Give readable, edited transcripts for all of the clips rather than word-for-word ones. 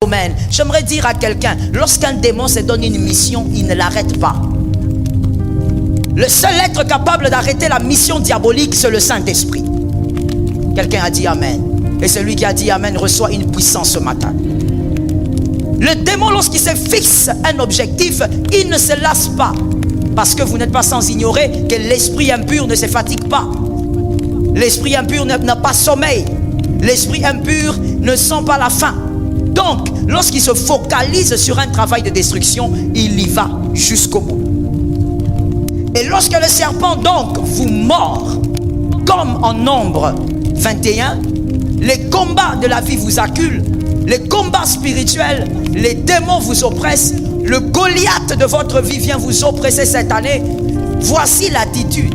domaine. J'aimerais dire à quelqu'un, lorsqu'un démon se donne une mission, il ne l'arrête pas. Le seul être capable d'arrêter la mission diabolique, c'est le Saint-Esprit. Quelqu'un a dit Amen. Et celui qui a dit Amen reçoit une puissance ce matin. Le démon, lorsqu'il se fixe un objectif, il ne se lasse pas. Parce que vous n'êtes pas sans ignorer que l'esprit impur ne se fatigue pas. L'esprit impur n'a pas sommeil. L'esprit impur ne sent pas la faim. Donc, lorsqu'il se focalise sur un travail de destruction, il y va jusqu'au bout. Et lorsque le serpent donc vous mord, comme en Nombre 21, les combats de la vie vous acculent, les combats spirituels, les démons vous oppressent, le Goliath de votre vie vient vous oppresser cette année. Voici l'attitude.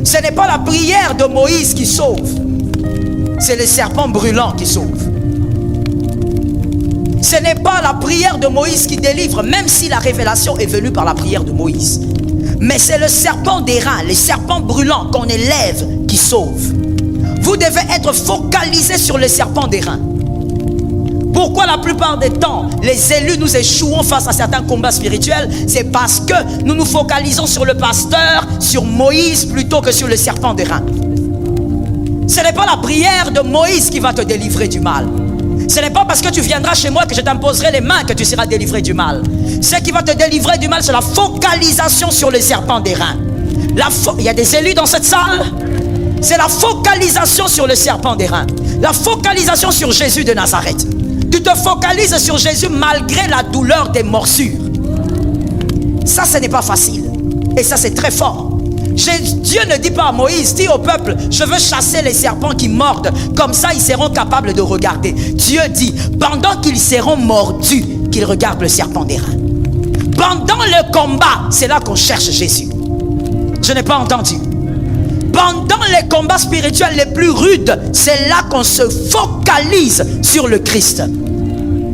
Ce n'est pas la prière de Moïse qui sauve, c'est le serpent brûlant qui sauve. Ce n'est pas la prière de Moïse qui délivre, même si la révélation est venue par la prière de Moïse. Mais c'est le serpent d'airain, les serpents brûlants qu'on élève qui sauve. Vous devez être focalisé sur le serpent d'airain. Pourquoi la plupart des temps, les élus, nous échouons face à certains combats spirituels? C'est parce que nous nous focalisons sur le pasteur, sur Moïse, plutôt que sur le serpent d'airain. Ce n'est pas la prière de Moïse qui va te délivrer du mal. Ce n'est pas parce que tu viendras chez moi que je t'imposerai les mains que tu seras délivré du mal. Ce qui va te délivrer du mal, c'est la focalisation sur le serpent d'airain. Il y a des élus dans cette salle. C'est la focalisation sur le serpent d'airain. La focalisation sur Jésus de Nazareth. Tu te focalises sur Jésus malgré la douleur des morsures. Ça, ce n'est pas facile. Et ça, c'est très fort. Dieu ne dit pas à Moïse, dis au peuple, je veux chasser les serpents qui mordent. Comme ça, ils seront capables de regarder. Dieu dit, pendant qu'ils seront mordus, qu'ils regardent le serpent d'airain. Pendant le combat, c'est là qu'on cherche Jésus. Je n'ai pas entendu. Pendant les combats spirituels les plus rudes, c'est là qu'on se focalise sur le Christ.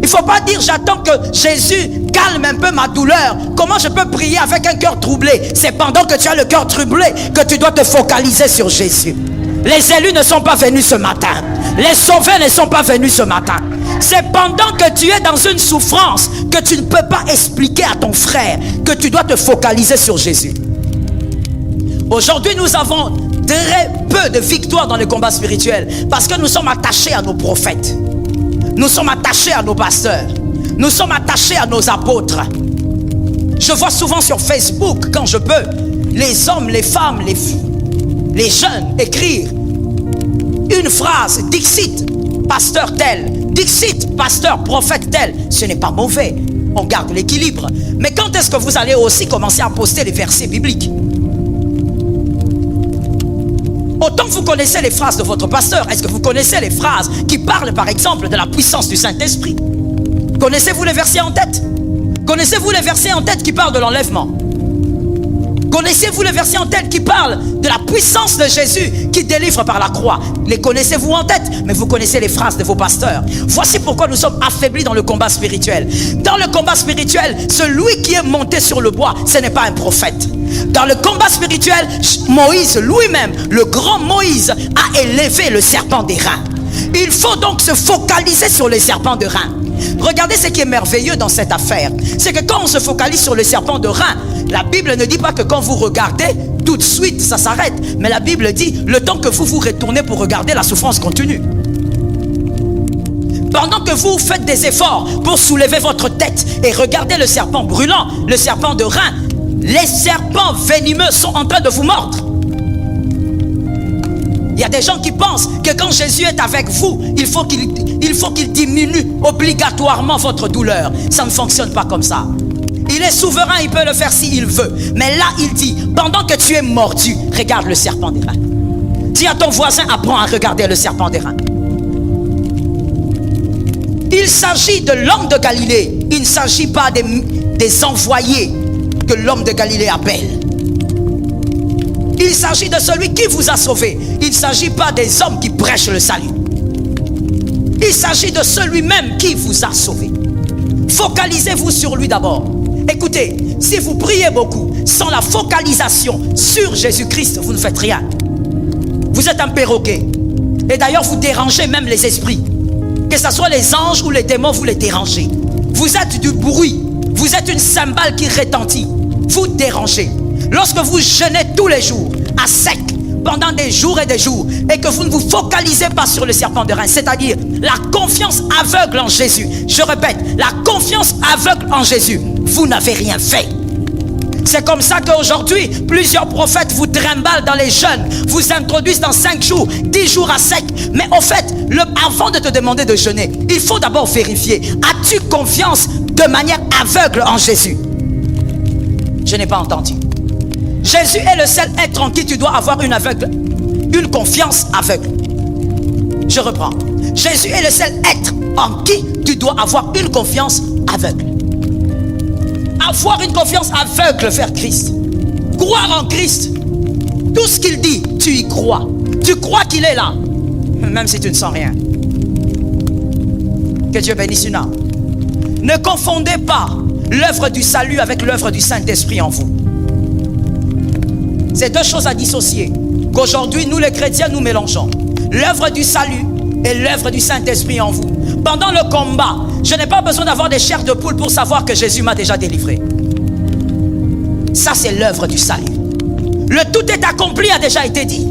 Il ne faut pas dire j'attends que Jésus calme un peu ma douleur. Comment je peux prier avec un cœur troublé? C'est pendant que tu as le cœur troublé que tu dois te focaliser sur Jésus. Les élus ne sont pas venus ce matin. Les sauvés ne sont pas venus ce matin. C'est pendant que tu es dans une souffrance que tu ne peux pas expliquer à ton frère que tu dois te focaliser sur Jésus. Aujourd'hui, nous avons très peu de victoires dans les combats spirituels parce que nous sommes attachés à nos prophètes. Nous sommes attachés à nos pasteurs. Nous sommes attachés à nos apôtres. Je vois souvent sur Facebook, quand je peux, les hommes, les femmes, les jeunes écrire une phrase, Dixit, pasteur tel, Dixit, pasteur, prophète tel. Ce n'est pas mauvais, on garde l'équilibre. Mais quand est-ce que vous allez aussi commencer à poster les versets bibliques? Autant que vous connaissez les phrases de votre pasteur, est-ce que vous connaissez les phrases qui parlent par exemple de la puissance du Saint-Esprit? Connaissez-vous les versets en tête? Connaissez-vous les versets en tête qui parlent de l'enlèvement? Connaissez-vous les versets en tête qui parlent de la puissance de Jésus qui délivre par la croix? Les connaissez-vous en tête? Mais vous connaissez les phrases de vos pasteurs. Voici pourquoi nous sommes affaiblis dans le combat spirituel. Dans le combat spirituel, celui qui est monté sur le bois, ce n'est pas un prophète. Dans le combat spirituel, Moïse lui-même, le grand Moïse, a élevé le serpent d'airain. Il faut donc se focaliser sur le serpent d'airain. Regardez ce qui est merveilleux dans cette affaire. C'est que quand on se focalise sur le serpent d'airain, la Bible ne dit pas que quand vous regardez, tout de suite ça s'arrête. Mais la Bible dit, le temps que vous vous retournez pour regarder, la souffrance continue. Pendant que vous faites des efforts pour soulever votre tête et regarder le serpent brûlant, le serpent d'airain, les serpents venimeux sont en train de vous mordre. Il y a des gens qui pensent que quand Jésus est avec vous, il faut qu'il diminue obligatoirement votre douleur. Ça ne fonctionne pas comme ça. Il est souverain, il peut le faire s'il veut. Mais là, il dit, pendant que tu es mordu, regarde le serpent d'airain. Dis à ton voisin, apprends à regarder le serpent d'airain. Il s'agit de l'homme de Galilée. Il ne s'agit pas des envoyés que l'homme de Galilée appelle. Il s'agit de celui qui vous a sauvé. Il ne s'agit pas des hommes qui prêchent le salut. Il s'agit de celui-même qui vous a sauvé. Focalisez-vous sur lui d'abord. Écoutez, si vous priez beaucoup sans la focalisation sur Jésus-Christ, vous ne faites rien. Vous êtes un perroquet. Et d'ailleurs, vous dérangez même les esprits. Que ce soit les anges ou les démons, vous les dérangez. Vous êtes du bruit. Vous êtes une cymbale qui retentit. Vous dérangez. Lorsque vous jeûnez tous les jours, à sec, pendant des jours et des jours, et que vous ne vous focalisez pas sur le serpent de rein, c'est-à-dire la confiance aveugle en Jésus. Je répète, la confiance aveugle en Jésus, vous n'avez rien fait. C'est comme ça qu'aujourd'hui, plusieurs prophètes vous trimballent dans les jeûnes, vous introduisent dans 5 jours, 10 jours à sec. Mais au fait, avant de te demander de jeûner, il faut d'abord vérifier. As-tu confiance de manière aveugle en Jésus? Je n'ai pas entendu. Jésus est le seul être en qui tu dois avoir une confiance aveugle. Je reprends. Jésus est le seul être en qui tu dois avoir une confiance aveugle. Avoir une confiance aveugle vers Christ. Croire en Christ. Tout ce qu'il dit, tu y crois. Tu crois qu'il est là, même si tu ne sens rien. Que Dieu bénisse une âme. Ne confondez pas l'œuvre du salut avec l'œuvre du Saint-Esprit en vous. C'est deux choses à dissocier. Qu'aujourd'hui, nous les chrétiens, nous mélangeons l'œuvre du salut et l'œuvre du Saint-Esprit en vous. Pendant le combat, je n'ai pas besoin d'avoir des chairs de poule pour savoir que Jésus m'a déjà délivré. Ça, c'est l'œuvre du salut. Le tout est accompli a déjà été dit.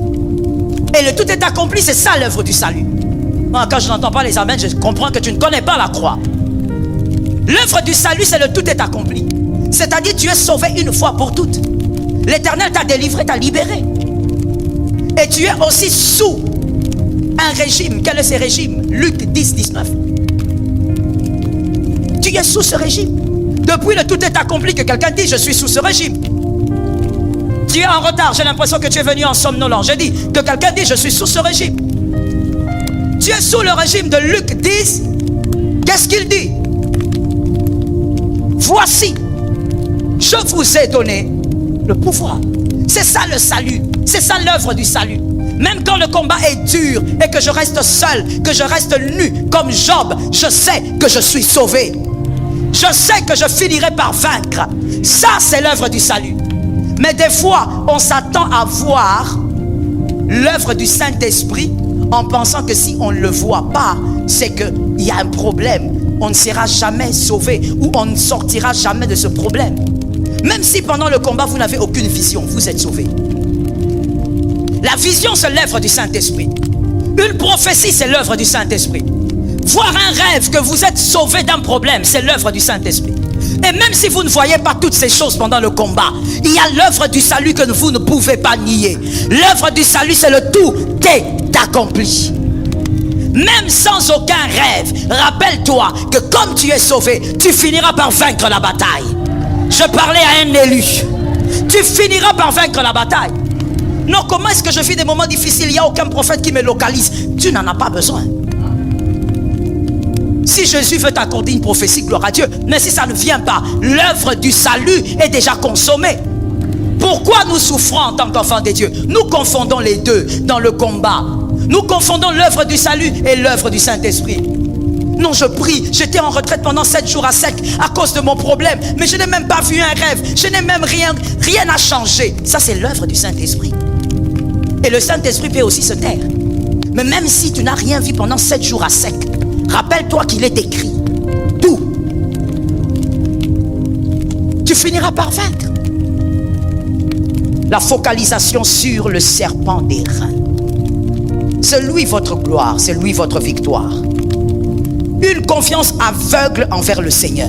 Et le tout est accompli, c'est ça l'œuvre du salut. Moi, quand je n'entends pas les amens, je comprends que tu ne connais pas la croix. L'œuvre du salut, c'est le tout est accompli. C'est-à-dire, tu es sauvé une fois pour toutes. L'Éternel t'a délivré, t'a libéré. Et tu es aussi sous un régime. Quel est ce régime? Luc 10, 19. Tu es sous ce régime. Depuis le tout est accompli que quelqu'un dit, je suis sous ce régime. Tu es en retard, j'ai l'impression que tu es venu en somnolent. J'ai dit que quelqu'un dit, je suis sous ce régime. Tu es sous le régime de Luc 10. Qu'est-ce qu'il dit? Voici, je vous ai donné le pouvoir. C'est ça le salut. C'est ça l'œuvre du salut. Même quand le combat est dur et que je reste seul, que je reste nu comme Job, je sais que je suis sauvé. Je sais que je finirai par vaincre. Ça, c'est l'œuvre du salut. Mais des fois, on s'attend à voir l'œuvre du Saint-Esprit en pensant que si on ne le voit pas, c'est qu'il y a un problème. On ne sera jamais sauvé ou on ne sortira jamais de ce problème. Même si pendant le combat, vous n'avez aucune vision, vous êtes sauvé. La vision, c'est l'œuvre du Saint-Esprit. Une prophétie, c'est l'œuvre du Saint-Esprit. Voir un rêve que vous êtes sauvé d'un problème, c'est l'œuvre du Saint-Esprit. Et même si vous ne voyez pas toutes ces choses pendant le combat, il y a l'œuvre du salut que vous ne pouvez pas nier. L'œuvre du salut, c'est le tout est accompli. Même sans aucun rêve, rappelle-toi que comme tu es sauvé, tu finiras par vaincre la bataille. Je parlais à un élu. Tu finiras par vaincre la bataille. Non, comment est-ce que je vis des moments difficiles? Il n'y a aucun prophète qui me localise. Tu n'en as pas besoin. Si Jésus veut t'accorder une prophétie, gloire à Dieu. Mais si ça ne vient pas, l'œuvre du salut est déjà consommée. Pourquoi nous souffrons en tant qu'enfants de Dieu? Nous confondons les deux dans le combat. Nous confondons l'œuvre du salut et l'œuvre du Saint-Esprit. Non, je prie, j'étais en retraite pendant 7 jours à sec à cause de mon problème. Mais je n'ai même pas vu un rêve. Je n'ai même rien n'a changé. Ça, c'est l'œuvre du Saint-Esprit. Et le Saint-Esprit peut aussi se taire. Mais même si tu n'as rien vu pendant 7 jours à sec, rappelle-toi qu'il est écrit. Tout. Tu finiras par vaincre. La focalisation sur le serpent des reins. C'est lui votre gloire, c'est lui votre victoire. Une confiance aveugle envers le Seigneur.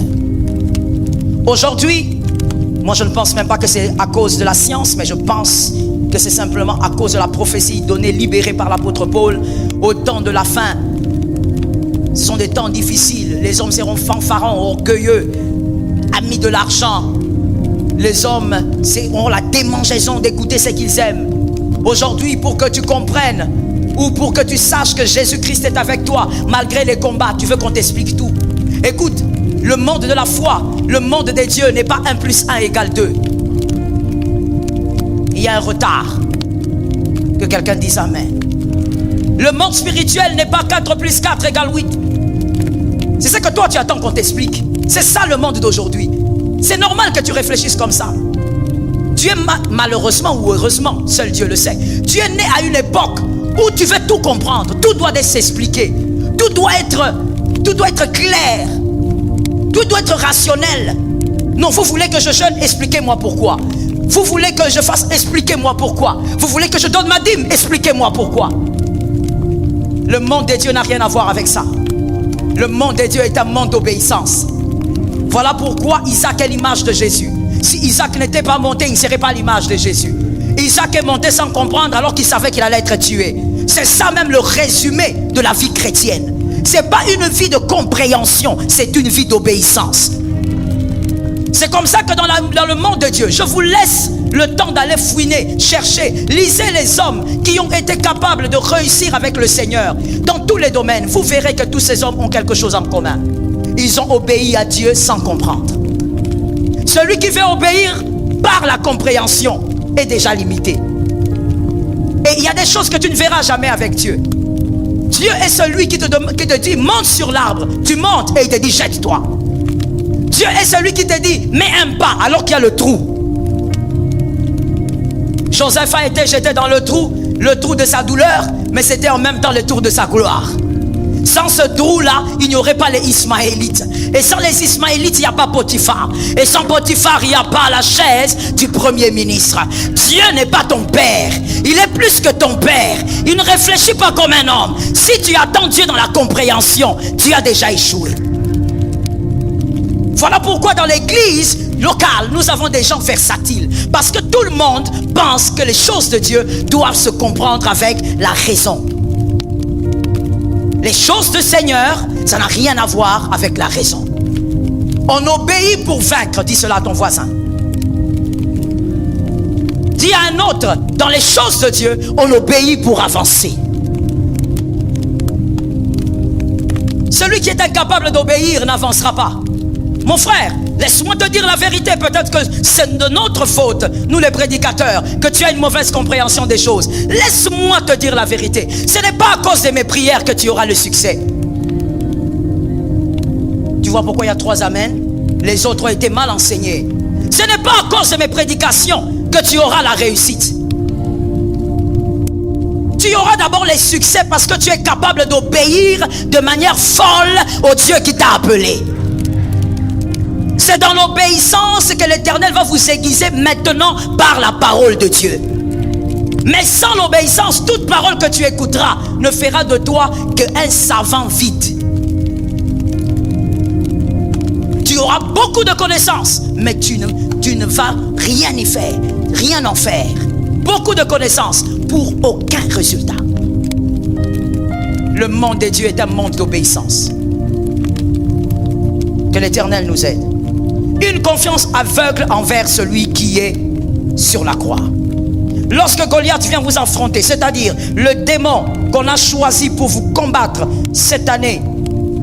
Aujourd'hui, moi je ne pense même pas que c'est à cause de la science, mais je pense que c'est simplement à cause de la prophétie donnée, libérée par l'apôtre Paul au temps de la fin. Ce sont des temps difficiles. Les hommes seront fanfarons, orgueilleux, amis de l'argent. Les hommes auront la démangeaison d'écouter ce qu'ils aiment. Aujourd'hui, pour que tu comprennes ou pour que tu saches que Jésus-Christ est avec toi, malgré les combats, tu veux qu'on t'explique tout. Écoute, le monde de la foi, le monde des dieux n'est pas 1 + 1 = 2. Il y a un retard. Que quelqu'un dise amen. Le monde spirituel n'est pas 4 + 4 = 8. C'est ce que toi tu attends qu'on t'explique. C'est ça le monde d'aujourd'hui. C'est normal que tu réfléchisses comme ça. Tu es malheureusement ou heureusement, seul Dieu le sait. Tu es né à une époque où tu veux tout comprendre. Tout doit s'expliquer. Tout doit être clair. Tout doit être rationnel. Non, vous voulez que je jeûne? Expliquez-moi pourquoi. Vous voulez que je fasse? Expliquez-moi pourquoi. Vous voulez que je donne ma dîme? Expliquez-moi pourquoi. Le monde de Dieu n'a rien à voir avec ça. Le monde de Dieu est un monde d'obéissance. Voilà pourquoi Isaac est l'image de Jésus. Si Isaac n'était pas monté, il ne serait pas l'image de Jésus. Isaac est monté sans comprendre alors qu'il savait qu'il allait être tué. C'est ça même le résumé de la vie chrétienne. Ce n'est pas une vie de compréhension, c'est une vie d'obéissance. C'est comme ça que dans le monde de Dieu, je vous laisse le temps d'aller fouiner, chercher. Lisez les hommes qui ont été capables de réussir avec le Seigneur dans tous les domaines. Vous verrez que tous ces hommes ont quelque chose en commun. Ils ont obéi à Dieu sans comprendre. Celui qui veut obéir par la compréhension est déjà limité. Et il y a des choses que tu ne verras jamais avec Dieu. Dieu est celui qui te dit monte sur l'arbre. Tu montes et il te dit jette-toi. Dieu est celui qui te dit mets un pas alors qu'il y a le trou. Joseph a été jeté dans le trou de sa douleur, mais c'était en même temps le trou de sa gloire. Sans ce trou-là, il n'y aurait pas les Ismaélites. Et sans les Ismaélites, il n'y a pas Potiphar. Et sans Potiphar, il n'y a pas la chaise du premier ministre. Dieu n'est pas ton père. Il est plus que ton père. Il ne réfléchit pas comme un homme. Si tu attends Dieu dans la compréhension, tu as déjà échoué. Voilà pourquoi dans l'église locale, nous avons des gens versatiles. Parce que tout le monde pense que les choses de Dieu doivent se comprendre avec la raison. Les choses du Seigneur, ça n'a rien à voir avec la raison. On obéit pour vaincre, dis cela à ton voisin. Dis à un autre, dans les choses de Dieu, on obéit pour avancer. Celui qui est incapable d'obéir n'avancera pas. Mon frère, laisse-moi te dire la vérité. Peut-être que c'est de notre faute, nous les prédicateurs, que tu as une mauvaise compréhension des choses. Laisse-moi te dire la vérité. Ce n'est pas à cause de mes prières que tu auras le succès. Tu vois pourquoi il y a 3 amens? Les autres ont été mal enseignés. Ce n'est pas à cause de mes prédications que tu auras la réussite. Tu auras d'abord les succès parce que tu es capable d'obéir de manière folle au Dieu qui t'a appelé. C'est dans l'obéissance que l'Éternel va vous aiguiser maintenant par la parole de Dieu. Mais sans l'obéissance, toute parole que tu écouteras ne fera de toi qu'un savant vide. Tu auras beaucoup de connaissances, mais tu ne vas rien y faire, rien en faire. Beaucoup de connaissances pour aucun résultat. Le monde de Dieu est un monde d'obéissance. Que l'Éternel nous aide. Une confiance aveugle envers celui qui est sur la croix. Lorsque Goliath vient vous affronter, c'est-à-dire le démon qu'on a choisi pour vous combattre cette année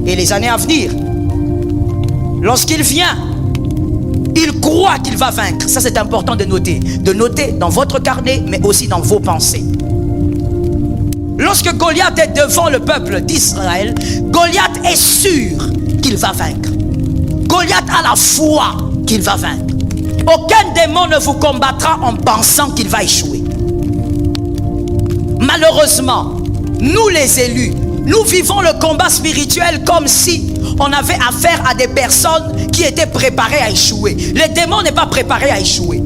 et les années à venir, lorsqu'il vient, il croit qu'il va vaincre. Ça, c'est important de noter. De noter dans votre carnet, mais aussi dans vos pensées. Lorsque Goliath est devant le peuple d'Israël, Goliath est sûr qu'il va vaincre. Goliath a la foi qu'il va vaincre. Aucun démon ne vous combattra en pensant qu'il va échouer. Malheureusement, nous les élus, nous vivons le combat spirituel comme si on avait affaire à des personnes qui étaient préparées à échouer. Le démon n'est pas préparé à échouer.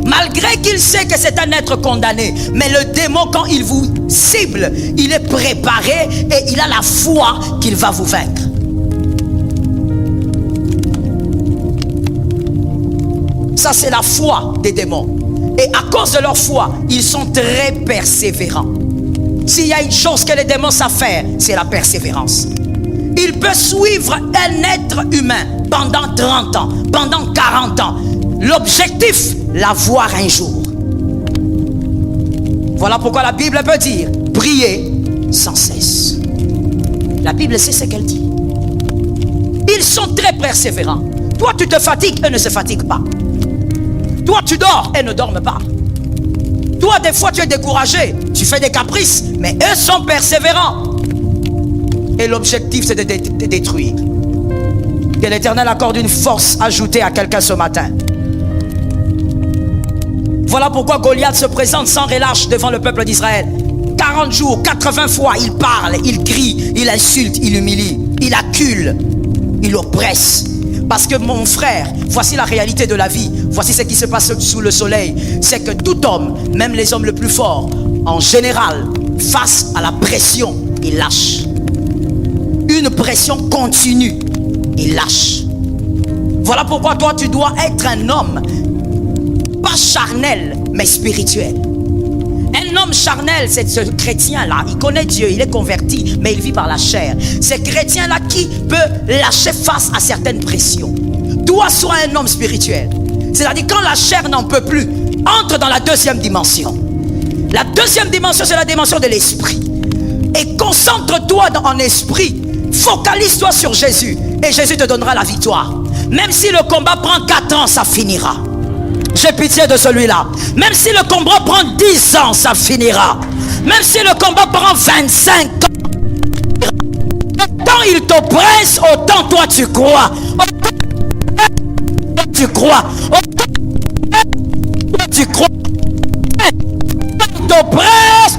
Malgré qu'il sait que c'est un être condamné, mais le démon, quand il vous cible, il est préparé et il a la foi qu'il va vous vaincre. Ça, c'est la foi des démons. Et à cause de leur foi, ils sont très persévérants. S'il y a une chose que les démons savent faire, c'est la persévérance. Il peut suivre un être humain pendant 30 ans, pendant 40 ans. L'objectif, la voir un jour. Voilà pourquoi la Bible peut dire, priez sans cesse. La Bible sait ce qu'elle dit. Ils sont très persévérants. Toi, tu te fatigues, eux ne se fatiguent pas. Toi, tu dors, elles ne dorment pas. Toi, des fois, tu es découragé. Tu fais des caprices, mais eux sont persévérants. Et l'objectif, c'est de te détruire. Que l'Éternel accorde une force ajoutée à quelqu'un ce matin. Voilà pourquoi Goliath se présente sans relâche devant le peuple d'Israël. 40 jours, 80 fois, il parle, il crie, il insulte, il humilie, il accule, il oppresse. Parce que mon frère, voici la réalité de la vie. Voici ce qui se passe sous le soleil. C'est que tout homme, même les hommes les plus forts, en général, face à la pression, il lâche. Une pression continue, il lâche. Voilà pourquoi toi, tu dois être un homme, pas charnel, mais spirituel. Un homme charnel, c'est ce chrétien-là. Il connaît Dieu, il est converti, mais il vit par la chair. Ce chrétien-là qui peut lâcher face à certaines pressions. Toi, sois un homme spirituel. C'est-à-dire quand la chair n'en peut plus, entre dans la deuxième dimension. La deuxième dimension, c'est la dimension de l'esprit. Et concentre-toi en esprit. Focalise-toi sur Jésus. Et Jésus te donnera la victoire. Même si le combat prend 4 ans, ça finira. J'ai pitié de celui-là. Même si le combat prend 10 ans, ça finira. Même si le combat prend 25 ans, autant il t'oppresse, autant toi tu crois. Autant tu crois. Autant tu crois. Il t'oppresse.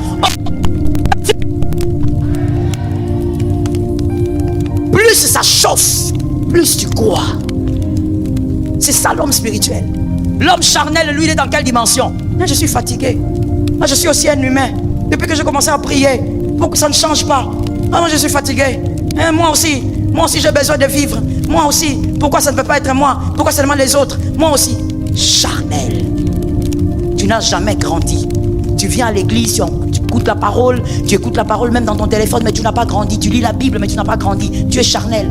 Plus ça chauffe, plus tu crois. C'est ça l'homme spirituel. L'homme charnel, lui, il est dans quelle dimension? Moi, je suis fatigué. Moi, je suis aussi un humain. Depuis que j'ai commencé à prier, pourquoi ça ne change pas? Moi, je suis fatigué. Moi aussi j'ai besoin de vivre. Moi aussi, pourquoi ça ne peut pas être moi? Pourquoi seulement les autres? Moi aussi. Charnel. Tu n'as jamais grandi. Tu viens à l'église, tu écoutes la parole même dans ton téléphone, mais tu n'as pas grandi. Tu lis la Bible, mais tu n'as pas grandi. Tu es charnel.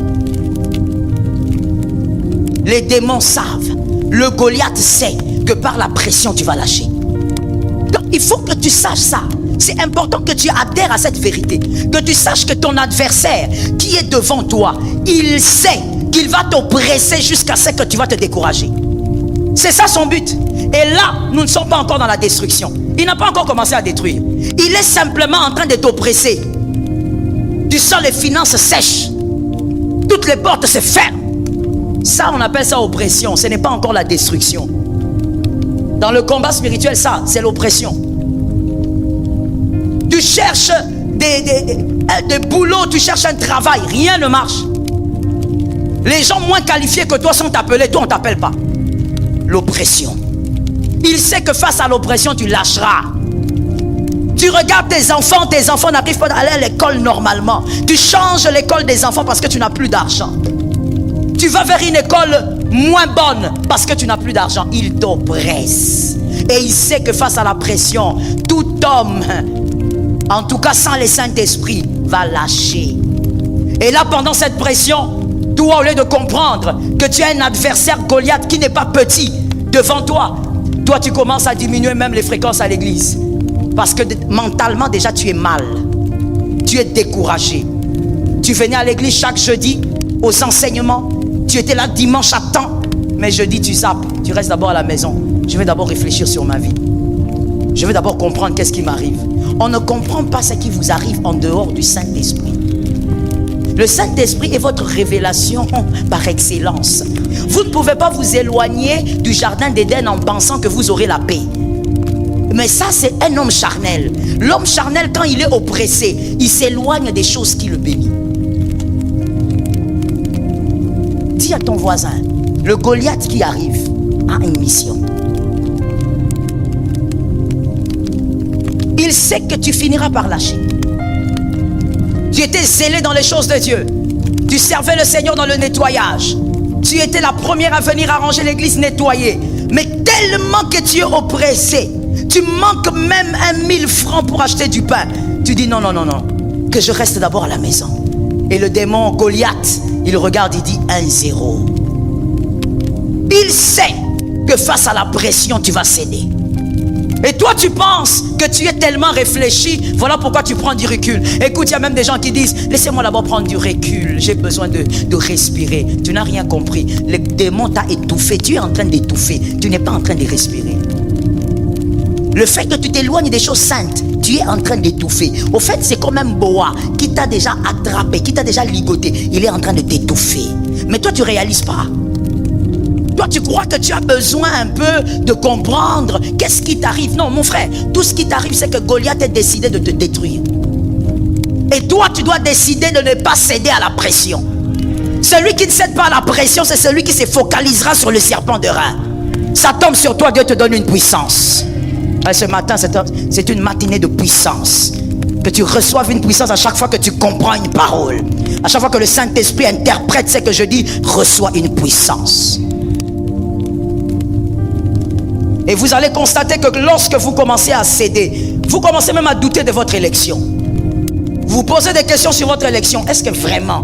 Les démons savent. Le Goliath sait que par la pression, tu vas lâcher. Donc, il faut que tu saches ça. C'est important que tu adhères à cette vérité. Que tu saches que ton adversaire qui est devant toi, il sait qu'il va t'oppresser jusqu'à ce que tu vas te décourager. C'est ça son but. Et là, nous ne sommes pas encore dans la destruction. Il n'a pas encore commencé à détruire. Il est simplement en train de t'oppresser. Tu sens les finances sèches. Toutes les portes se ferment. Ça, on appelle ça oppression. Ce n'est pas encore la destruction. Dans le combat spirituel, ça, c'est l'oppression. Tu cherches des boulots, tu cherches un travail, rien ne marche. Les gens moins qualifiés que toi sont appelés, toi on ne t'appelle pas. L'oppression. Il sait que face à l'oppression, tu lâcheras. Tu regardes tes enfants n'arrivent pas à aller à l'école normalement. Tu changes l'école des enfants parce que tu n'as plus d'argent. Tu vas vers une école moins bonne parce que tu n'as plus d'argent. Il t'oppresse. Et il sait que face à la pression, tout homme, en tout cas sans le Saint-Esprit, va lâcher. Et là, pendant cette pression, toi, au lieu de comprendre que tu as un adversaire Goliath qui n'est pas petit devant toi, toi, tu commences à diminuer même les fréquences à l'église. Parce que mentalement, déjà, tu es mal. Tu es découragé. Tu venais à l'église chaque jeudi, aux enseignements. Tu étais là dimanche à temps, mais jeudi tu zappes, tu restes d'abord à la maison. Je vais d'abord réfléchir sur ma vie. Je vais d'abord comprendre qu'est-ce qui m'arrive. On ne comprend pas ce qui vous arrive en dehors du Saint-Esprit. Le Saint-Esprit est votre révélation par excellence. Vous ne pouvez pas vous éloigner du jardin d'Éden en pensant que vous aurez la paix. Mais ça, c'est un homme charnel. L'homme charnel, quand il est oppressé, il s'éloigne des choses qui le bénissent. Dis à ton voisin, le Goliath qui arrive a une mission. Il sait que tu finiras par lâcher. Tu étais zélé dans les choses de Dieu. Tu servais le Seigneur dans le nettoyage. Tu étais la première à venir arranger l'église nettoyée. Mais tellement que tu es oppressé, tu manques même 1000 francs pour acheter du pain. Tu dis non, que je reste d'abord à la maison. Et le démon Goliath, il regarde, il dit 1-0. Il sait que face à la pression, tu vas céder. Et toi, tu penses que tu es tellement réfléchi, voilà pourquoi tu prends du recul. Écoute, il y a même des gens qui disent, laissez-moi d'abord prendre du recul, j'ai besoin de respirer. Tu n'as rien compris. Le démon t'a étouffé, tu es en train d'étouffer, tu n'es pas en train de respirer. Le fait que tu t'éloignes des choses saintes, tu es en train d'étouffer. Au fait, c'est comme un boa qui t'a déjà attrapé, qui t'a déjà ligoté. Il est en train de t'étouffer. Mais toi, tu ne réalises pas. Toi, tu crois que tu as besoin un peu de comprendre qu'est-ce qui t'arrive. Non, mon frère, tout ce qui t'arrive, c'est que Goliath a décidé de te détruire. Et toi, tu dois décider de ne pas céder à la pression. Celui qui ne cède pas à la pression, c'est celui qui se focalisera sur le serpent de rein. Ça tombe sur toi, Dieu te donne une puissance. Et ce matin, c'est une matinée de puissance. Que tu reçoives une puissance à chaque fois que tu comprends une parole. À chaque fois que le Saint-Esprit interprète ce que je dis, reçois une puissance. Et vous allez constater que lorsque vous commencez à céder, vous commencez même à douter de votre élection. Vous posez des questions sur votre élection. Est-ce que vraiment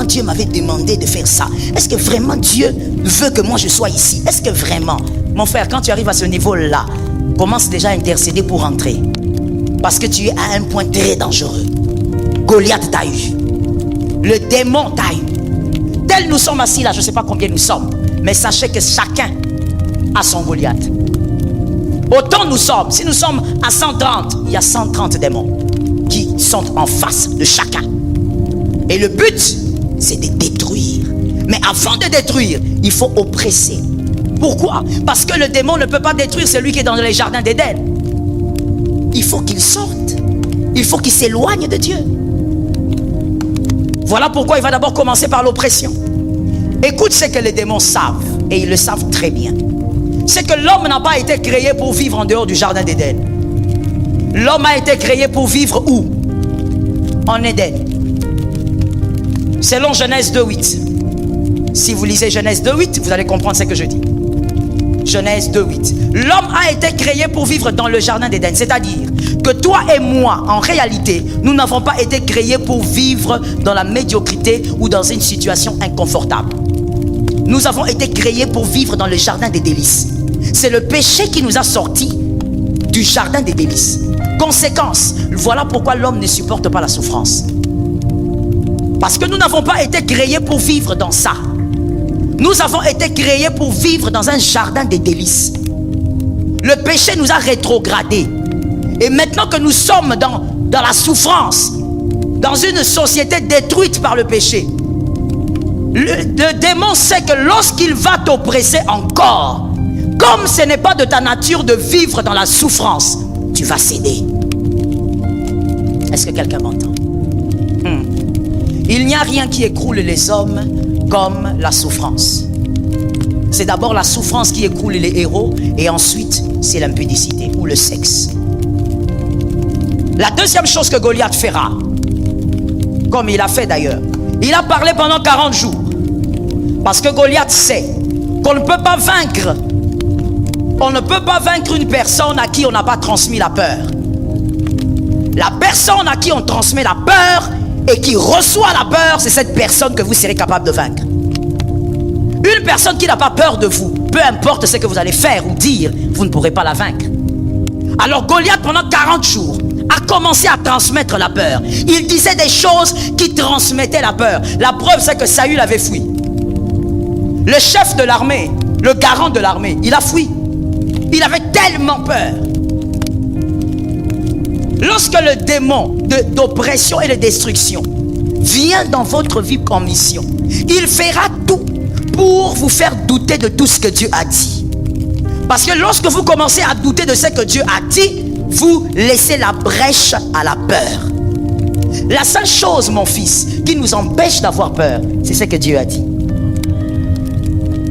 Dieu m'avait demandé de faire ça? Est-ce que vraiment Dieu veut que moi je sois ici? Est-ce que vraiment? Mon frère, quand tu arrives à ce niveau-là, commence déjà à intercéder pour entrer. Parce que tu es à un point très dangereux. Goliath t'a eu. Le démon t'a eu. Tel nous sommes assis là, je ne sais pas combien nous sommes. Mais sachez que chacun a son Goliath. Autant nous sommes, si nous sommes à 130, il y a 130 démons qui sont en face de chacun. Et le but, c'est de détruire. Mais avant de détruire, il faut oppresser. Pourquoi? Parce que le démon ne peut pas détruire celui qui est dans les jardins d'Éden. Il faut qu'il sorte. Il faut qu'il s'éloigne de Dieu. Voilà pourquoi il va d'abord commencer par l'oppression. Écoute ce que les démons savent, et ils le savent très bien. C'est que l'homme n'a pas été créé pour vivre en dehors du jardin d'Éden. L'homme a été créé pour vivre où? En Éden. Selon Genèse 2.8. Si vous lisez Genèse 2.8, vous allez comprendre ce que je dis. Genèse 2.8. L'homme a été créé pour vivre dans le jardin d'Éden. C'est-à-dire que toi et moi, en réalité, nous n'avons pas été créés pour vivre dans la médiocrité ou dans une situation inconfortable. Nous avons été créés pour vivre dans le jardin des délices. C'est le péché qui nous a sortis du jardin des délices. Conséquence, voilà pourquoi l'homme ne supporte pas la souffrance. Parce que nous n'avons pas été créés pour vivre dans ça. Nous avons été créés pour vivre dans un jardin des délices. Le péché nous a rétrogradés. Et maintenant que nous sommes dans la souffrance, dans une société détruite par le péché, le démon sait que lorsqu'il va t'oppresser encore, comme ce n'est pas de ta nature de vivre dans la souffrance, tu vas céder. Est-ce que quelqu'un m'entend? Il n'y a rien qui écroule les hommes comme la souffrance. C'est d'abord la souffrance qui écroule les héros, et ensuite c'est l'impudicité ou le sexe. La deuxième chose que Goliath fera, comme il a fait d'ailleurs, il a parlé pendant 40 jours. Parce que Goliath sait qu'on ne peut pas vaincre. On ne peut pas vaincre une personne à qui on n'a pas transmis la peur. La personne à qui on transmet la peur et qui reçoit la peur, c'est cette personne que vous serez capable de vaincre. Une personne qui n'a pas peur de vous, peu importe ce que vous allez faire ou dire, vous ne pourrez pas la vaincre. Alors Goliath, pendant 40 jours, a commencé à transmettre la peur. Il disait des choses qui transmettaient la peur. La preuve, c'est que Saül avait fui. Le chef de l'armée, le garant de l'armée, il a fui. Il avait tellement peur. Lorsque le démon d'oppression et de destruction vient dans votre vie en mission, il fera tout pour vous faire douter de tout ce que Dieu a dit. Parce que lorsque vous commencez à douter de ce que Dieu a dit, vous laissez la brèche à la peur. La seule chose, mon fils, qui nous empêche d'avoir peur, c'est ce que Dieu a dit.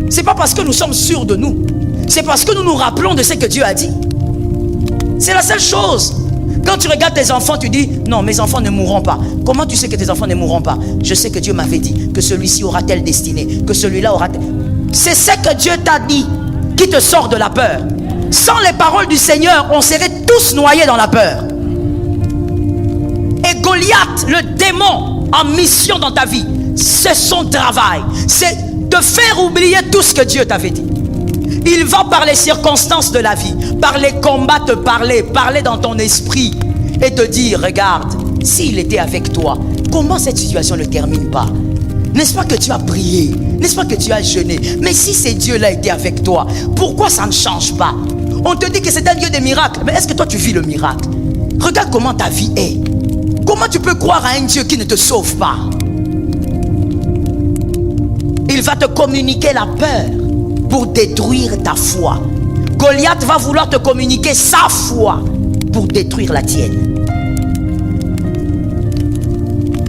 C'est pas parce que nous sommes sûrs de nous, c'est parce que nous nous rappelons de ce que Dieu a dit. C'est la seule chose. Quand tu regardes tes enfants, tu dis, non, mes enfants ne mourront pas. Comment tu sais que tes enfants ne mourront pas? Je sais que Dieu m'avait dit que celui-ci aura telle destinée, que celui-là aura telle... C'est ce que Dieu t'a dit qui te sort de la peur. Sans les paroles du Seigneur, on serait tous noyés dans la peur. Et Goliath, le démon en mission dans ta vie, c'est son travail. C'est de faire oublier tout ce que Dieu t'avait dit. Il va par les circonstances de la vie, par les combats te parler dans ton esprit et te dire, regarde, s'il était avec toi, comment cette situation ne termine pas? N'est-ce pas que tu as prié? N'est-ce pas que tu as jeûné? Mais si ces dieux-là étaient avec toi, pourquoi ça ne change pas? On te dit que c'est un Dieu de miracles, mais est-ce que toi tu vis le miracle? Regarde comment ta vie est. Comment tu peux croire à un Dieu qui ne te sauve pas? Il va te communiquer la peur pour détruire ta foi. Goliath va vouloir te communiquer sa foi pour détruire la tienne.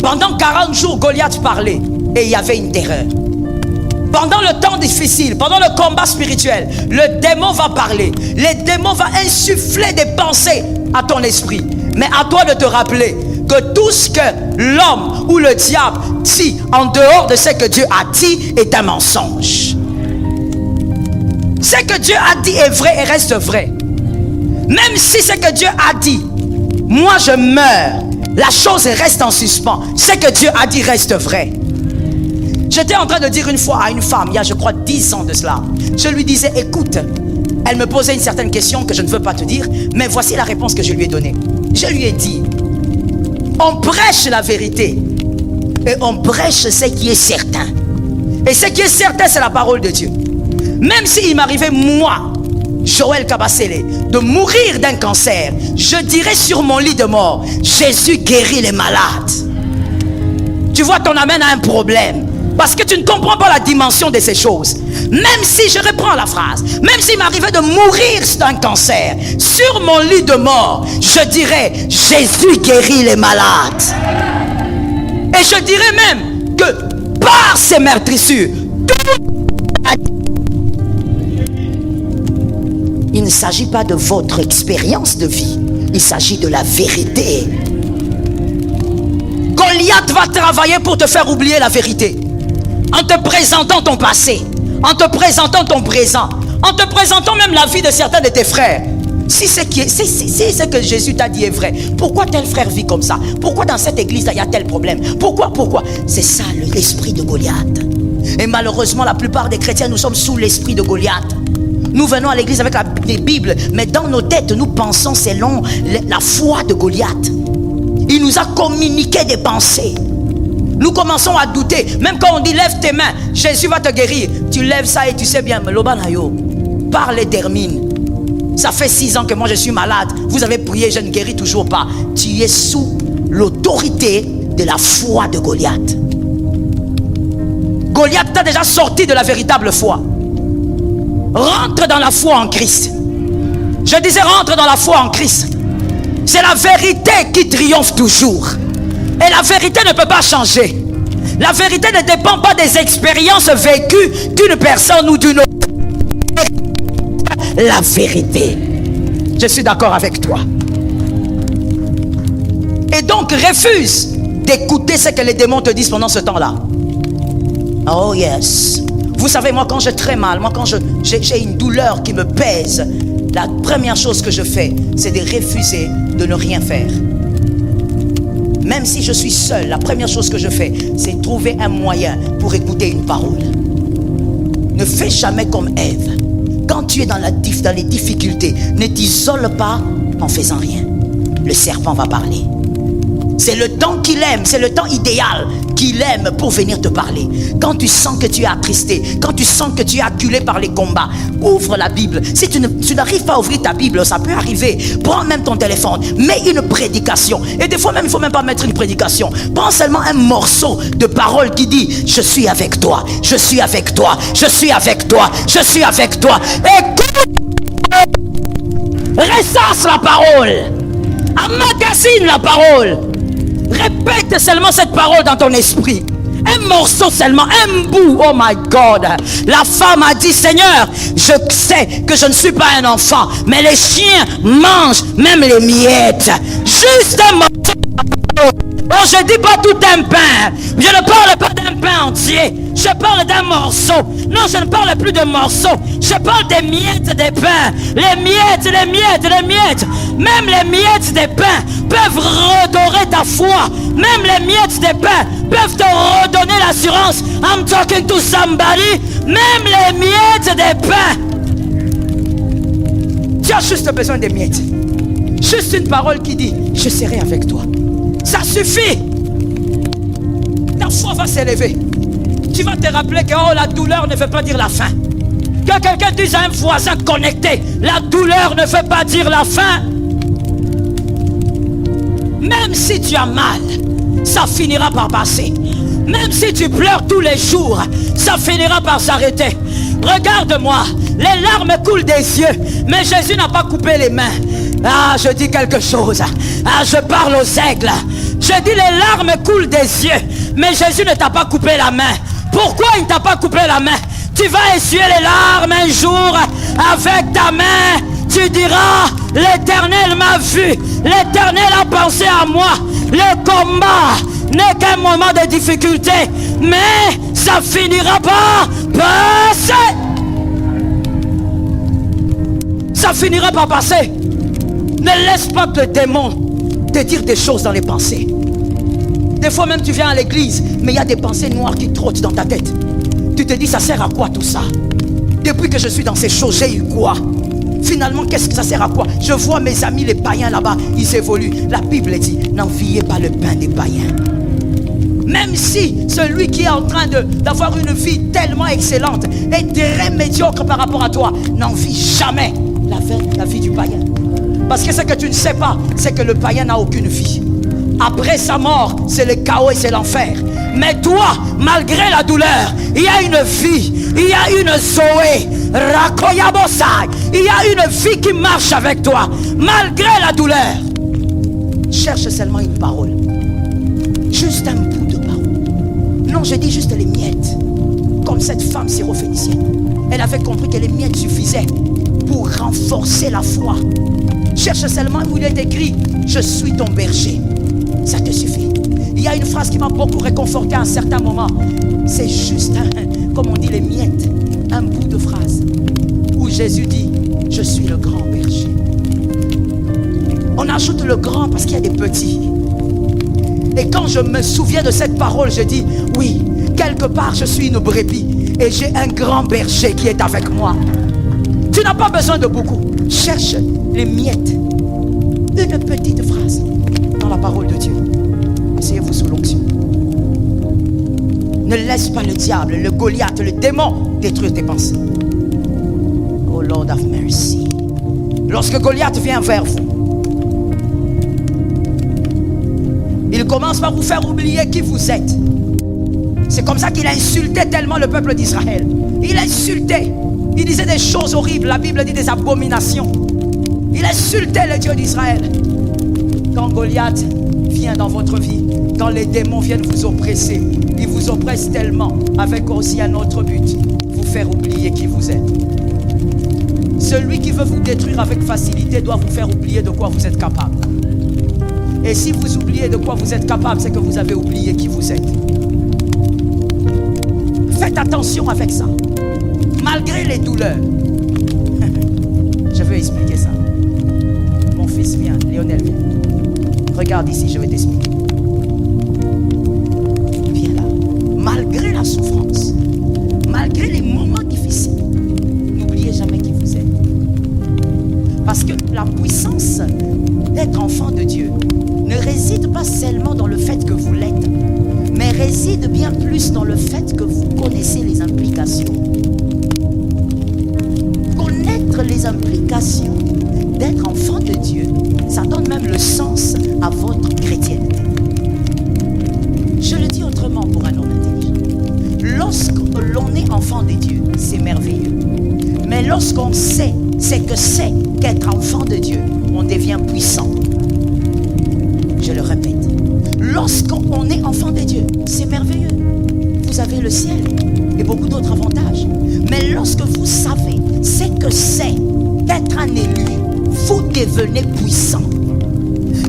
Pendant 40 jours, Goliath parlait et il y avait une terreur. Pendant le temps difficile, pendant le combat spirituel, le démon va parler. Le démon va insuffler des pensées à ton esprit. Mais à toi de te rappeler que tout ce que l'homme ou le diable dit en dehors de ce que Dieu a dit est un mensonge. Ce que Dieu a dit est vrai et reste vrai. Même si ce que Dieu a dit, moi je meurs, la chose reste en suspens. Ce que Dieu a dit reste vrai. J'étais en train de dire une fois à une femme, il y a je crois 10 ans de cela, je lui disais, écoute, elle me posait une certaine question que je ne veux pas te dire, mais voici la réponse que je lui ai donnée. Je lui ai dit, on prêche la vérité et on prêche ce qui est certain. Et ce qui est certain, c'est la parole de Dieu. Même s'il m'arrivait, moi, Joël Kabasele, de mourir d'un cancer, je dirais sur mon lit de mort, Jésus guérit les malades. Tu vois, ton amène à un problème. Parce que tu ne comprends pas la dimension de ces choses. Même si, je reprends la phrase, même s'il m'arrivait de mourir d'un cancer, sur mon lit de mort, je dirais, Jésus guérit les malades. Et je dirais même que par ces meurtrissures, il ne s'agit pas de votre expérience de vie, il s'agit de la vérité. Goliath va travailler pour te faire oublier la vérité. En te présentant ton passé, en te présentant ton présent, en te présentant même la vie de certains de tes frères. Si ce que Jésus t'a dit est vrai, pourquoi tel frère vit comme ça? Pourquoi dans cette église il y a tel problème? Pourquoi? C'est ça l'esprit de Goliath. Et malheureusement la plupart des chrétiens, nous sommes sous l'esprit de Goliath. Nous venons à l'église avec la Bible, mais dans nos têtes nous pensons selon la foi de Goliath. Il nous a communiqué des pensées. Nous commençons à douter. Même quand on dit lève tes mains, Jésus va te guérir. Tu lèves ça et tu sais bien, parle et termine. Ça fait 6 ans que moi je suis malade. Vous avez prié, je ne guéris toujours pas. Tu es sous l'autorité de la foi de Goliath. Goliath t'a déjà sorti de la véritable foi. Rentre dans la foi en Christ. Je disais rentre dans la foi en Christ. C'est la vérité qui triomphe toujours. Et la vérité ne peut pas changer. La vérité ne dépend pas des expériences vécues d'une personne ou d'une autre. La vérité. Je suis d'accord avec toi. Et donc refuse d'écouter ce que les démons te disent pendant ce temps-là. Oh yes. Vous savez, moi quand j'ai très mal, moi quand j'ai une douleur qui me pèse, la première chose que je fais, c'est de refuser de ne rien faire. Même si je suis seul, la première chose que je fais, c'est trouver un moyen pour écouter une parole. Ne fais jamais comme Ève. Quand tu es dans les difficultés, ne t'isole pas en faisant rien. Le serpent va parler. C'est le temps qu'il aime, c'est le temps idéal qu'il aime pour venir te parler. Quand tu sens que tu es attristé, quand tu sens que tu es acculé par les combats, ouvre la Bible. Si tu n'arrives pas à ouvrir ta Bible, ça peut arriver. Prends même ton téléphone, mets une prédication. Et des fois même, il ne faut même pas mettre une prédication. Prends seulement un morceau de parole qui dit, je suis avec toi, je suis avec toi, je suis avec toi, je suis avec toi. Écoute, ressasse la parole, emmagasine la parole. Répète seulement cette parole dans ton esprit. Un morceau seulement, un bout. Oh my God. La femme a dit, Seigneur, je sais que je ne suis pas un enfant, mais les chiens mangent même les miettes. Juste un morceau. Oh, je ne dis pas tout un pain. Je ne parle pas d'un pain entier. Je parle d'un morceau. Non, je ne parle plus de morceaux. Je parle des miettes des pains. Les miettes, les miettes, les miettes. Même les miettes des pains peuvent redorer ta foi. Même les miettes des pains peuvent te redonner l'assurance. I'm talking to somebody. Même les miettes des pains. Tu as juste besoin des miettes. Juste une parole qui dit, je serai avec toi. Ça suffit. Ta foi va s'élever. Tu vas te rappeler que oh, la douleur ne veut pas dire la fin. Que quelqu'un dise à un voisin connecté, la douleur ne veut pas dire la fin. Même si tu as mal, ça finira par passer. Même si tu pleures tous les jours, ça finira par s'arrêter. Regarde-moi, les larmes coulent des yeux, mais Jésus n'a pas coupé les mains. Ah, je dis quelque chose. Ah, je parle aux aigles. Je dis les larmes coulent des yeux, mais Jésus ne t'a pas coupé la main. Pourquoi il ne t'a pas coupé la main? Tu vas essuyer les larmes un jour avec ta main. Tu diras, l'Éternel m'a vu, l'Éternel a pensé à moi. Le combat n'est qu'un moment de difficulté, mais ça finira par passer. Ça finira par passer. Ne laisse pas que le démon te dise des choses dans les pensées. Des fois même tu viens à l'église, mais il y a des pensées noires qui trottent dans ta tête. Tu te dis, ça sert à quoi tout ça? Depuis que je suis dans ces choses, j'ai eu quoi? Finalement, qu'est-ce que ça sert à quoi? Je vois mes amis les païens là-bas, ils évoluent. La Bible dit, n'enviez pas le pain des païens. Même si celui qui est en train d'avoir une vie tellement excellente est très médiocre par rapport à toi, n'envie jamais la vie du païen. Parce que ce que tu ne sais pas, c'est que le païen n'a aucune vie. Après sa mort, c'est le chaos et c'est l'enfer. Mais toi, malgré la douleur, il y a une vie, il y a une Zoé, Rakoyabosai, il y a une vie qui marche avec toi, malgré la douleur. Cherche seulement une parole, juste un bout de parole. Non, je dis juste les miettes, comme cette femme syrophénicienne. Elle avait compris que les miettes suffisaient pour renforcer la foi. Cherche seulement où il est écrit, je suis ton berger. Ça te suffit. Il y a une phrase qui m'a beaucoup réconforté à un certain moment. C'est juste, comme on dit les miettes, un bout de phrase où Jésus dit, je suis le grand berger. On ajoute le grand parce qu'il y a des petits. Et quand je me souviens de cette parole, je dis, oui, quelque part je suis une brebis et j'ai un grand berger qui est avec moi. Tu n'as pas besoin de beaucoup. Cherche les miettes. Une petite phrase dans la parole de Dieu. Asseyez-vous sous l'onction. Ne laisse pas le diable, le Goliath, le démon détruire tes pensées. Oh Lord have mercy. Lorsque Goliath vient vers vous, il commence par vous faire oublier qui vous êtes. C'est comme ça qu'il a insulté tellement le peuple d'Israël. Il a insulté. Il disait des choses horribles. La Bible dit des abominations. Il insultait le Dieu d'Israël. Quand Goliath vient dans votre vie, quand les démons viennent vous oppresser, ils vous oppressent tellement avec aussi un autre but, vous faire oublier qui vous êtes. Celui qui veut vous détruire avec facilité doit vous faire oublier de quoi vous êtes capable. Et si vous oubliez de quoi vous êtes capable, c'est que vous avez oublié qui vous êtes. Faites attention avec ça. Malgré les douleurs. Je veux expliquer ça. Mon fils vient, Lionel vient. Regarde ici, je vais t'expliquer. Viens là. Malgré la souffrance, malgré les moments difficiles, n'oubliez jamais qui vous êtes. Parce que la puissance d'être enfant de Dieu ne réside pas seulement dans le fait que vous l'êtes, mais réside bien plus dans le fait que vous connaissez les implications. Connaître les implications d'être enfant de Dieu, ça donne même le sens à votre chrétienté. Je le dis autrement pour un homme intelligent. Lorsque l'on est enfant de Dieu, c'est merveilleux. Mais lorsqu'on sait ce que c'est qu'être enfant de Dieu, on devient puissant. Je le répète. Lorsqu'on est enfant de Dieu, c'est merveilleux. Vous avez le ciel et beaucoup d'autres avantages. Mais lorsque vous savez ce que c'est qu'être un élu, vous devenez puissant.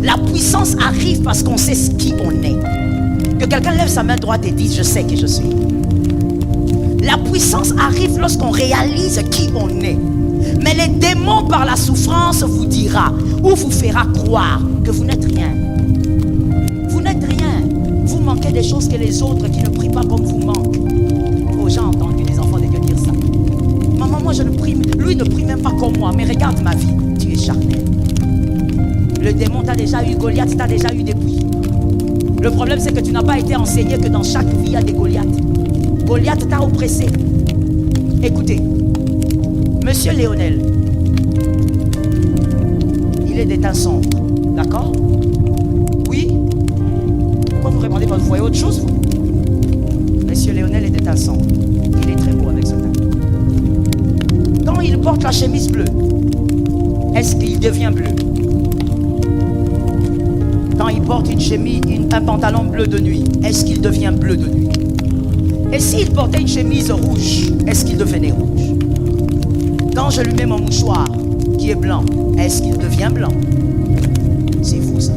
La puissance arrive parce qu'on sait qui on est. Que quelqu'un lève sa main droite et dise, je sais qui je suis. La puissance arrive lorsqu'on réalise qui on est. Mais les démons par la souffrance vous dira ou vous fera croire que vous n'êtes rien. Vous n'êtes rien. Vous manquez des choses que les autres qui ne prient pas comme vous manquent. Oh, j'ai entendu des enfants de Dieu dire ça. Maman, moi je ne prie, lui ne prie même pas comme moi, mais regarde ma vie, tu es charnel. Le démon t'a déjà eu, Goliath t'a déjà eu depuis. Le problème c'est que tu n'as pas été enseigné que dans chaque vie il y a des Goliaths. Goliath t'a oppressé. Écoutez, Monsieur Léonel, il est d'état sombre, d'accord? Oui? Pourquoi vous répondez pas? Vous voyez autre chose, vous? Monsieur Lionel est étincelant. Il est très beau avec ce teint. Quand il porte la chemise bleue, est-ce qu'il devient bleu? Quand il porte une chemise, un pantalon bleu de nuit, est-ce qu'il devient bleu de nuit? Et s'il portait une chemise rouge, est-ce qu'il devenait rouge? Quand je lui mets mon mouchoir qui est blanc, est-ce qu'il devient blanc? C'est vous ça.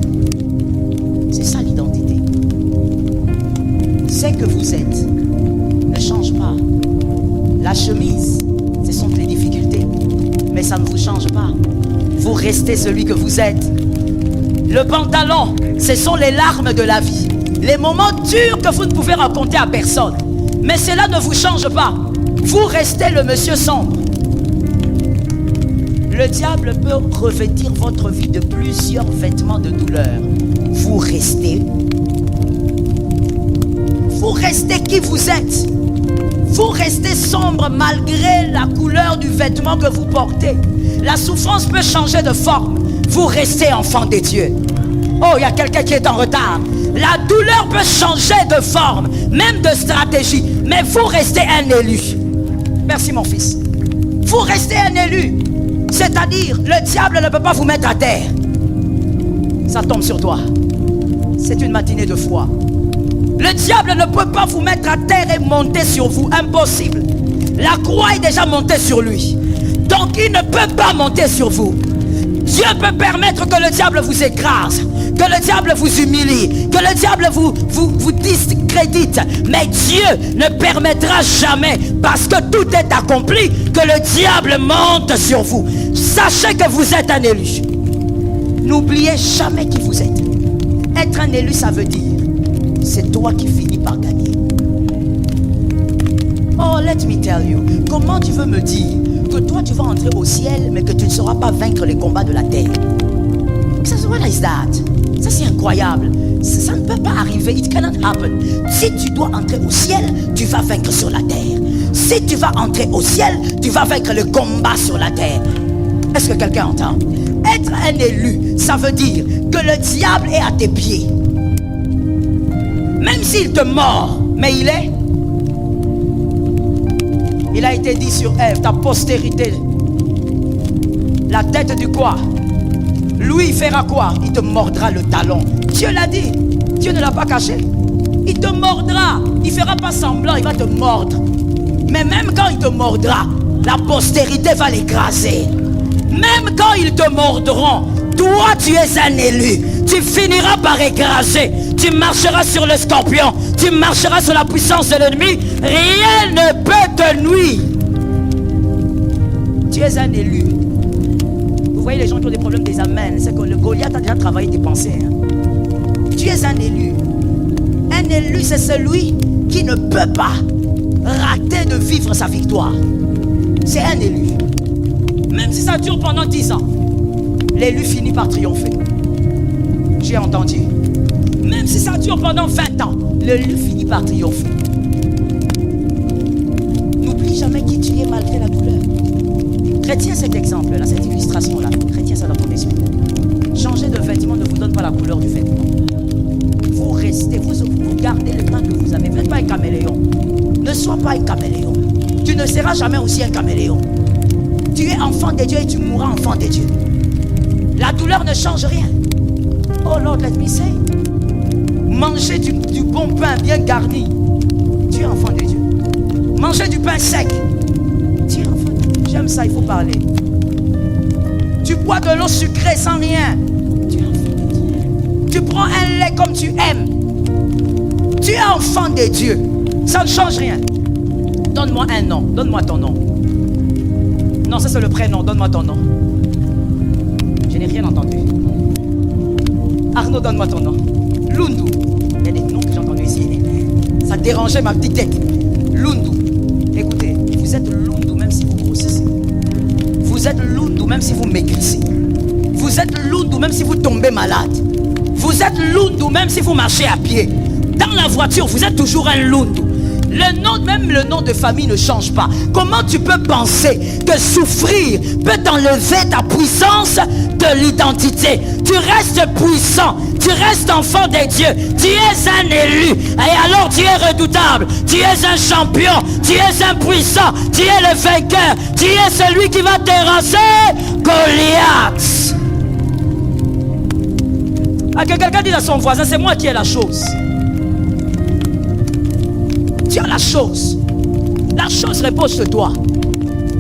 C'est ça l'identité. C'est que vous êtes ne change pas. La chemise, ce sont les difficultés, mais ça ne vous change pas. Vous restez celui que vous êtes. Le pantalon, ce sont les larmes de la vie. Les moments durs que vous ne pouvez raconter à personne. Mais cela ne vous change pas. Vous restez le monsieur sombre. Le diable peut revêtir votre vie de plusieurs vêtements de douleur. Vous restez qui vous êtes. Vous restez sombre malgré la couleur du vêtement que vous portez. La souffrance peut changer de forme. Vous restez enfant de Dieu. Oh, il y a quelqu'un qui est en retard. La douleur peut changer de forme, même de stratégie. Mais vous restez un élu. Merci mon fils. Vous restez un élu. C'est-à-dire, le diable ne peut pas vous mettre à terre. Ça tombe sur toi. C'est une matinée de foi. Le diable ne peut pas vous mettre à terre et monter sur vous. Impossible. La croix est déjà montée sur lui. Donc il ne peut pas monter sur vous. Dieu peut permettre que le diable vous écrase, que le diable vous humilie, que le diable vous discrédite. Mais Dieu ne permettra jamais, parce que tout est accompli, que le diable monte sur vous. Sachez que vous êtes un élu. N'oubliez jamais qui vous êtes. Être un élu, ça veut dire, c'est toi qui finis par gagner. Oh, let me tell you. Comment tu veux me dire que toi tu vas entrer au ciel, mais que tu ne sauras pas vaincre les combats de la terre? What is that? Ça c'est incroyable. Ça ne peut pas arriver. It cannot happen. Si tu dois entrer au ciel, tu vas vaincre sur la terre. Si tu vas entrer au ciel, tu vas vaincre le combat sur la terre. Est-ce que quelqu'un entend? Être un élu, ça veut dire que le diable est à tes pieds. Même s'il te mord, mais il a été dit sur Ève, ta postérité, la tête du quoi? Lui, il fera quoi? Il te mordra le talon. Dieu l'a dit. Dieu ne l'a pas caché. Il te mordra. Il ne fera pas semblant, il va te mordre. Mais même quand il te mordra, la postérité va l'écraser. Même quand ils te mordront, toi tu es un élu. Tu finiras par écraser. Tu marcheras sur le scorpion. Tu marcheras sur la puissance de l'ennemi. Rien ne peut te nuire. Tu es un élu. Vous voyez les gens qui ont des problèmes des amens. C'est que le Goliath a déjà travaillé tes pensées. Tu es un élu. Un élu, c'est celui qui ne peut pas rater de vivre sa victoire. C'est un élu. Même si ça dure pendant 10 ans, l'élu finit par triompher. J'ai entendu. Même si ça dure pendant 20 ans, l'élu finit par triompher. N'oublie jamais qui tu es malgré la douleur. Retiens cet exemple-là, cette illustration-là. Retiens ça dans ton esprit. Changer de vêtement ne vous donne pas la couleur du vêtement. Vous restez, vous gardez le temps que vous avez. Vous n'êtes pas un caméléon. Ne sois pas un caméléon. Tu ne seras jamais aussi un caméléon. Tu es enfant de Dieu et tu mourras enfant de Dieu. La douleur ne change rien. Oh Lord, let me say. Manger du bon pain bien garni. Tu es enfant de Dieu. Manger du pain sec. Tu es enfant de Dieu. J'aime ça, il faut parler. Tu bois de l'eau sucrée sans rien. Tu es enfant de Dieu. Tu prends un lait comme tu aimes. Tu es enfant de Dieu. Ça ne change rien. Donne-moi un nom. Donne-moi ton nom. Non, ça c'est le prénom. Donne-moi ton nom. Je n'ai rien entendu. Arnaud, donne-moi ton nom. Lundu. Il y a des noms que j'ai entendus ici. Ça dérangeait ma petite tête. Lundu. Écoutez, vous êtes Lundu même si vous grossissez. Vous êtes Lundu même si vous maigrissez. Vous êtes Lundu même si vous tombez malade. Vous êtes Lundu même si vous marchez à pied. Dans la voiture, vous êtes toujours un Lundu. Même le nom de famille ne change pas. Comment tu peux penser que souffrir peut t'enlever ta puissance de l'identité? Tu restes puissant, tu restes enfant de Dieu, tu es un élu, et alors tu es redoutable, tu es un champion, tu es un puissant, tu es le vainqueur, tu es celui qui va terrasser Goliath. Que quelqu'un dise à son voisin, c'est moi qui ai la chose. Tu as la chose. La chose repose sur toi.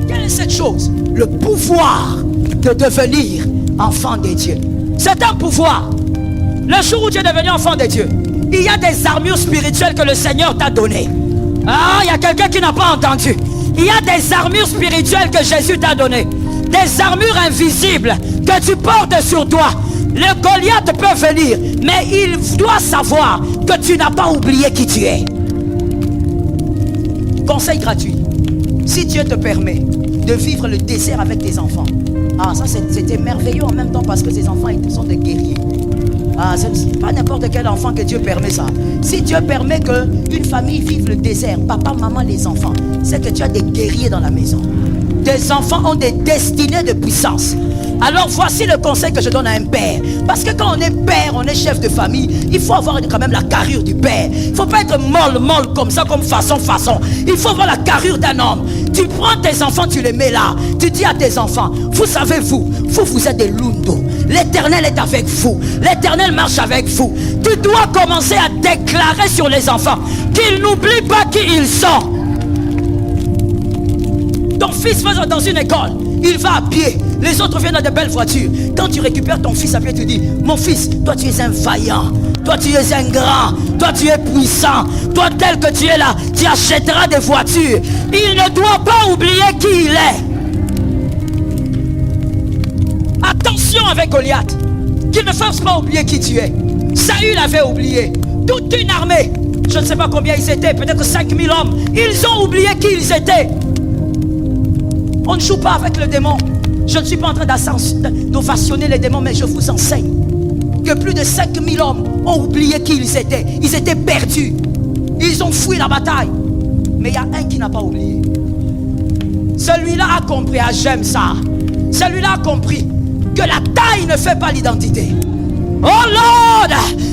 Quelle est cette chose? Le pouvoir de devenir enfant de Dieu. C'est un pouvoir. Le jour où tu es devenu enfant de Dieu, il y a des armures spirituelles que le Seigneur t'a données. Ah, il y a quelqu'un qui n'a pas entendu. Il y a des armures spirituelles que Jésus t'a données. Des armures invisibles que tu portes sur toi. Le Goliath peut venir, mais il doit savoir que tu n'as pas oublié qui tu es. Conseil gratuit. Si Dieu te permet de vivre le désert avec tes enfants, ah, ça c'était merveilleux en même temps parce que ces enfants ils sont des guerriers. Ah, c'est pas n'importe quel enfant que Dieu permet ça. Si Dieu permet qu'une famille vive le désert, papa, maman, les enfants, c'est que tu as des guerriers dans la maison. Tes enfants ont des destinées de puissance. Alors voici le conseil que je donne à un père. Parce que quand on est père, on est chef de famille, il faut avoir quand même la carrure du père. Il ne faut pas être molle comme ça, comme façon. Il faut avoir la carrure d'un homme. Tu prends tes enfants, tu les mets là. Tu dis à tes enfants, vous savez vous êtes des lundos. L'Éternel est avec vous. L'Éternel marche avec vous. Tu dois commencer à déclarer sur les enfants qu'ils n'oublient pas qui ils sont. Ton fils va dans une école, il va à pied, les autres viennent dans de belles voitures. Quand tu récupères ton fils à pied, tu dis, mon fils, toi tu es un vaillant, toi tu es un grand, toi tu es puissant, toi tel que tu es là, tu achèteras des voitures. Il ne doit pas oublier qui il est. Attention avec Goliath, qu'il ne fasse pas oublier qui tu es. Saül avait oublié, toute une armée, je ne sais pas combien ils étaient, peut-être 5000 hommes, ils ont oublié qui ils étaient. On ne joue pas avec le démon. Je ne suis pas en train d'ovationner les démons, mais je vous enseigne que plus de 5000 hommes ont oublié qui ils étaient. Ils étaient perdus. Ils ont fui la bataille. Mais il y a un qui n'a pas oublié. Celui-là a compris, ah, j'aime ça. Celui-là a compris que la taille ne fait pas l'identité. Oh Lord,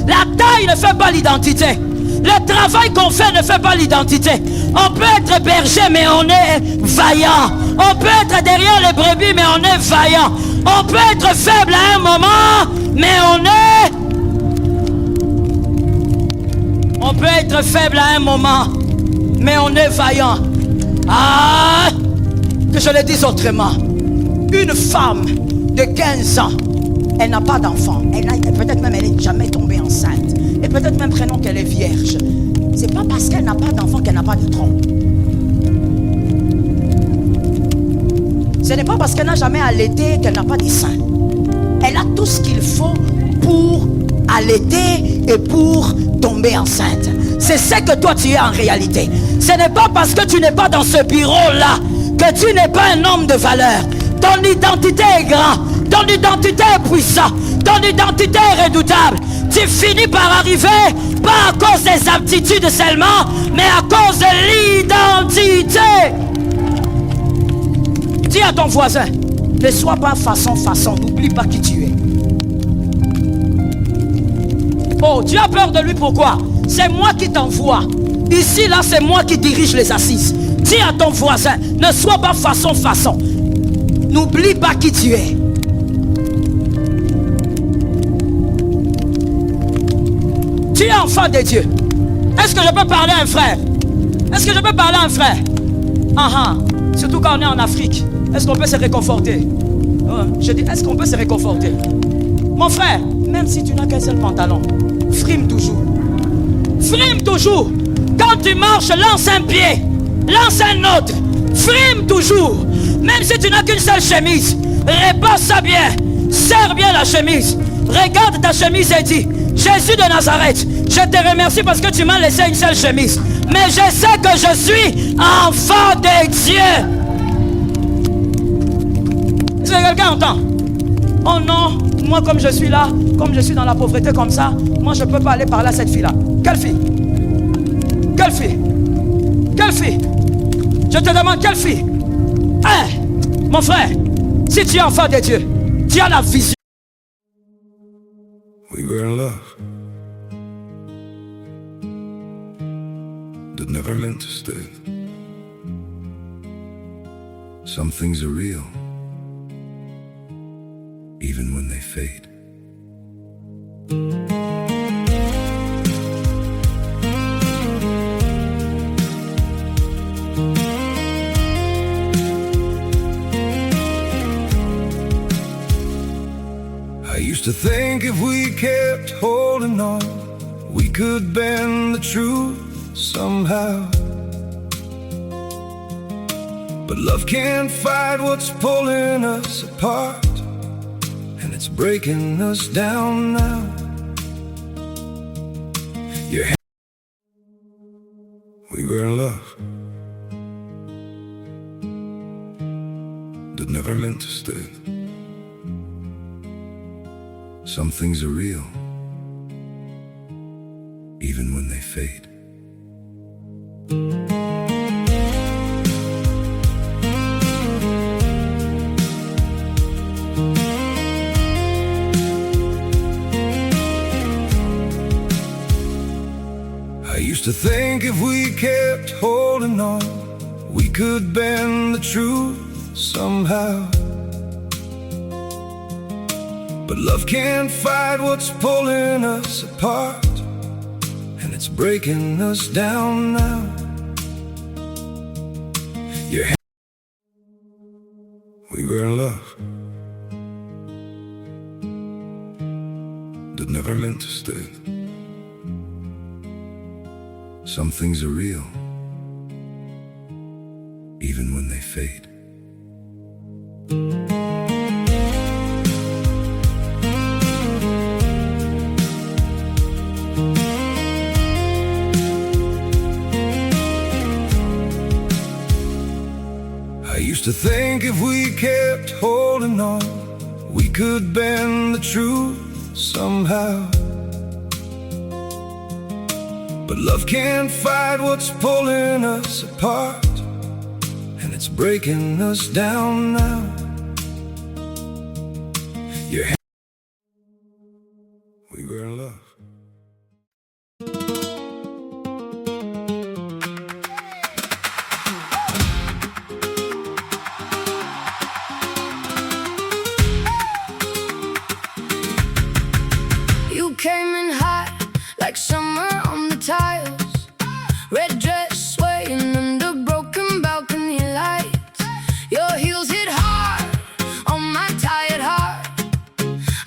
la taille ne fait pas l'identité. Le travail qu'on fait ne fait pas l'identité. On peut être berger, mais on est vaillant. On peut être derrière les brebis, mais on est vaillant. On peut être faible à un moment, mais on peut être faible à un moment, mais on est vaillant. Ah, que je le dise autrement. Une femme de 15 ans, elle n'a pas d'enfant. Peut-être même elle n'est jamais tombée enceinte. Et peut-être même prénom qu'elle est vierge. C'est pas parce qu'elle n'a pas d'enfant qu'elle n'a pas de tronc. Ce n'est pas parce qu'elle n'a jamais allaité qu'elle n'a pas de sein. Elle a tout ce qu'il faut pour allaiter et pour tomber enceinte. C'est ce que toi tu es en réalité. Ce n'est pas parce que tu n'es pas dans ce bureau-là que tu n'es pas un homme de valeur. Ton identité est grande. Ton identité est puissante. Ton identité est redoutable. Tu finis par arriver, pas à cause des aptitudes seulement, mais à cause de l'identité. Dis à ton voisin, ne sois pas façon, n'oublie pas qui tu es. Oh, tu as peur de lui, pourquoi? C'est moi qui t'envoie. Ici, là, c'est moi qui dirige les assises. Dis à ton voisin, ne sois pas façon. N'oublie pas qui tu es. Tu es enfant de Dieu. Est-ce que je peux parler à un frère? Est-ce que je peux parler à un frère? Surtout quand on est en Afrique. Est-ce qu'on peut se réconforter? Je dis, est-ce qu'on peut se réconforter? Mon frère, même si tu n'as qu'un seul pantalon, frime toujours. Frime toujours. Quand tu marches, lance un pied, lance un autre. Frime toujours. Même si tu n'as qu'une seule chemise, répare ça bien. Serre bien la chemise. Regarde ta chemise et dis, Jésus de Nazareth, je te remercie parce que tu m'as laissé une seule chemise. Mais je sais que je suis enfant de Dieu. Est-ce que quelqu'un entend? Oh non, moi comme je suis là, comme je suis dans la pauvreté comme ça, moi je ne peux pas aller parler à cette fille-là. Quelle fille? Quelle fille? Quelle fille? Je te demande quelle fille? Hein? Mon frère, si tu es enfant de Dieu, tu as la vision. We were in love that never meant to stay. Some things are real, even when they fade. I used to think if we kept holding on, we could bend the truth somehow. But love can't fight what's pulling us apart, and it's breaking us down now. We were in love that never meant to stay. Some things are real, even when they fade. I used to think if we kept holding on, we could bend the truth somehow. But love can't fight what's pulling us apart, and it's breaking us down now. We were in love that never meant to stay. Some things are real, even when they fade. I used to think if we kept holding on, we could bend the truth somehow. But love can't fight what's pulling us apart, and it's breaking us down now. We were in love. You came in hot like summer on the tiles, red dress swaying under broken balcony lights. Your heels hit hard on my tired heart.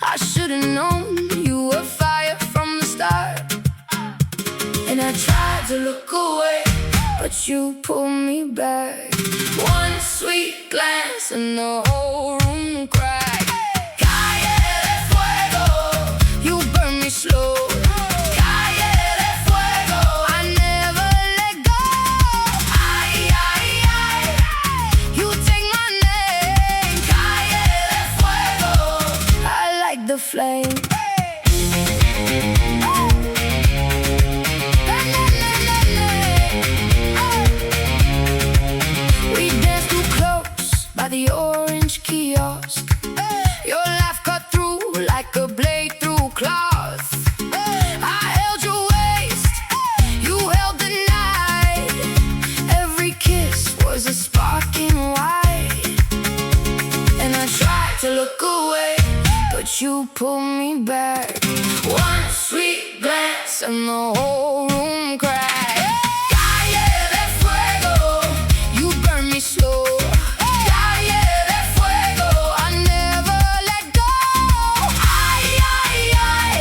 I should've known you were fire from the start. And I tried to look away, but you pulled me back. One sweet glance and the whole room cracked. Calle de fuego, you burn me slow. Calle de fuego, I never let go. Ay, ay, ay, you take my name. Calle de fuego, I like the flame. We danced too close by the orange kiosk. Your laugh cut through like a blade through cloth. I held your waist, you held the night. Every kiss was a sparking white. And I tried to look away, but you pulled me back. One sweet glance and the whole room cracked. Calle de fuego, you burn me slow. Calle de fuego, I never let go. Ay, ay, ay,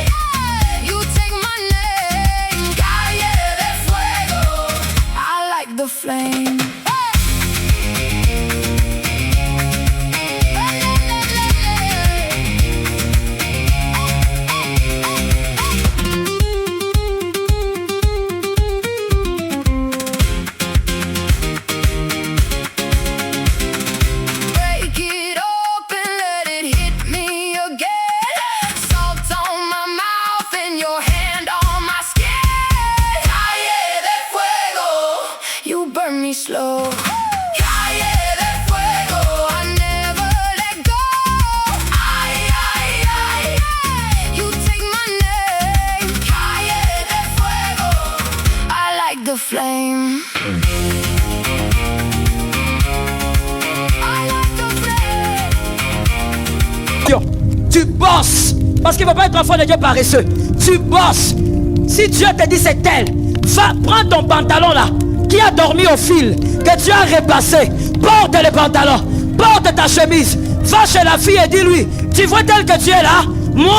you take my name. Calle de fuego, I like the flame. flame. I like the flame. Tu bosses. Parce qu'il ne faut pas être enfant de Dieu paresseux. Tu bosses. Si Dieu te dit c'est tel, va prendre ton pantalon là, qui a dormi au fil, que tu as repassé. Porte le pantalon, porte ta chemise. Va chez la fille et dis-lui, tu vois tel que tu es là, moi,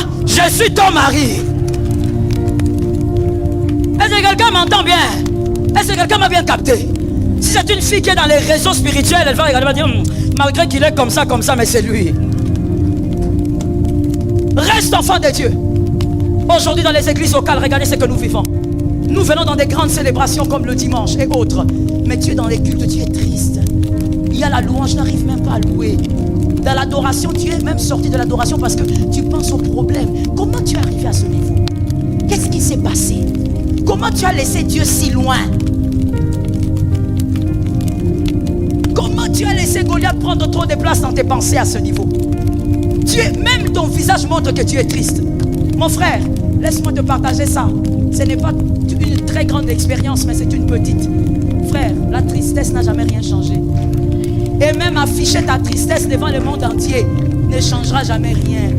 hein, je suis ton mari. Est-ce que quelqu'un m'entend bien? Est-ce que quelqu'un m'a bien capté? Si c'est une fille qui est dans les réseaux spirituels, elle va regarder, elle va dire, malgré qu'il est comme ça, mais c'est lui. Reste enfant de Dieu. Aujourd'hui dans les églises locales, regardez ce que nous vivons. Nous venons dans des grandes célébrations comme le dimanche et autres. Mais tu es dans les cultes, tu es triste. Il y a la louange, je n'arrive même pas à louer. Dans l'adoration, tu es même sorti de l'adoration parce que tu penses au problème. Comment tu es arrivé à ce niveau? Qu'est-ce qui s'est passé? Comment tu as laissé Dieu si loin? Comment tu as laissé Goliath prendre trop de place dans tes pensées à ce niveau? Même ton visage montre que tu es triste. Mon frère, laisse-moi te partager ça. Ce n'est pas une très grande expérience, mais c'est une petite. Frère, la tristesse n'a jamais rien changé. Et même afficher ta tristesse devant le monde entier ne changera jamais rien.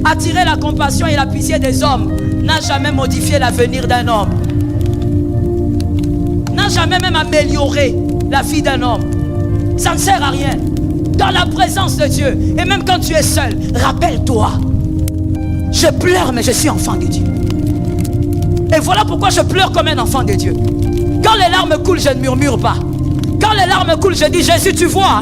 Attirer la compassion et la pitié des hommes n'a jamais modifié l'avenir d'un homme. N'a jamais même amélioré la vie d'un homme. Ça ne sert à rien. Dans la présence de Dieu, et même quand tu es seul, rappelle-toi, je pleure mais je suis enfant de Dieu. Et voilà pourquoi je pleure comme un enfant de Dieu. Quand les larmes coulent, je ne murmure pas. Quand les larmes coulent, je dis, Jésus, tu vois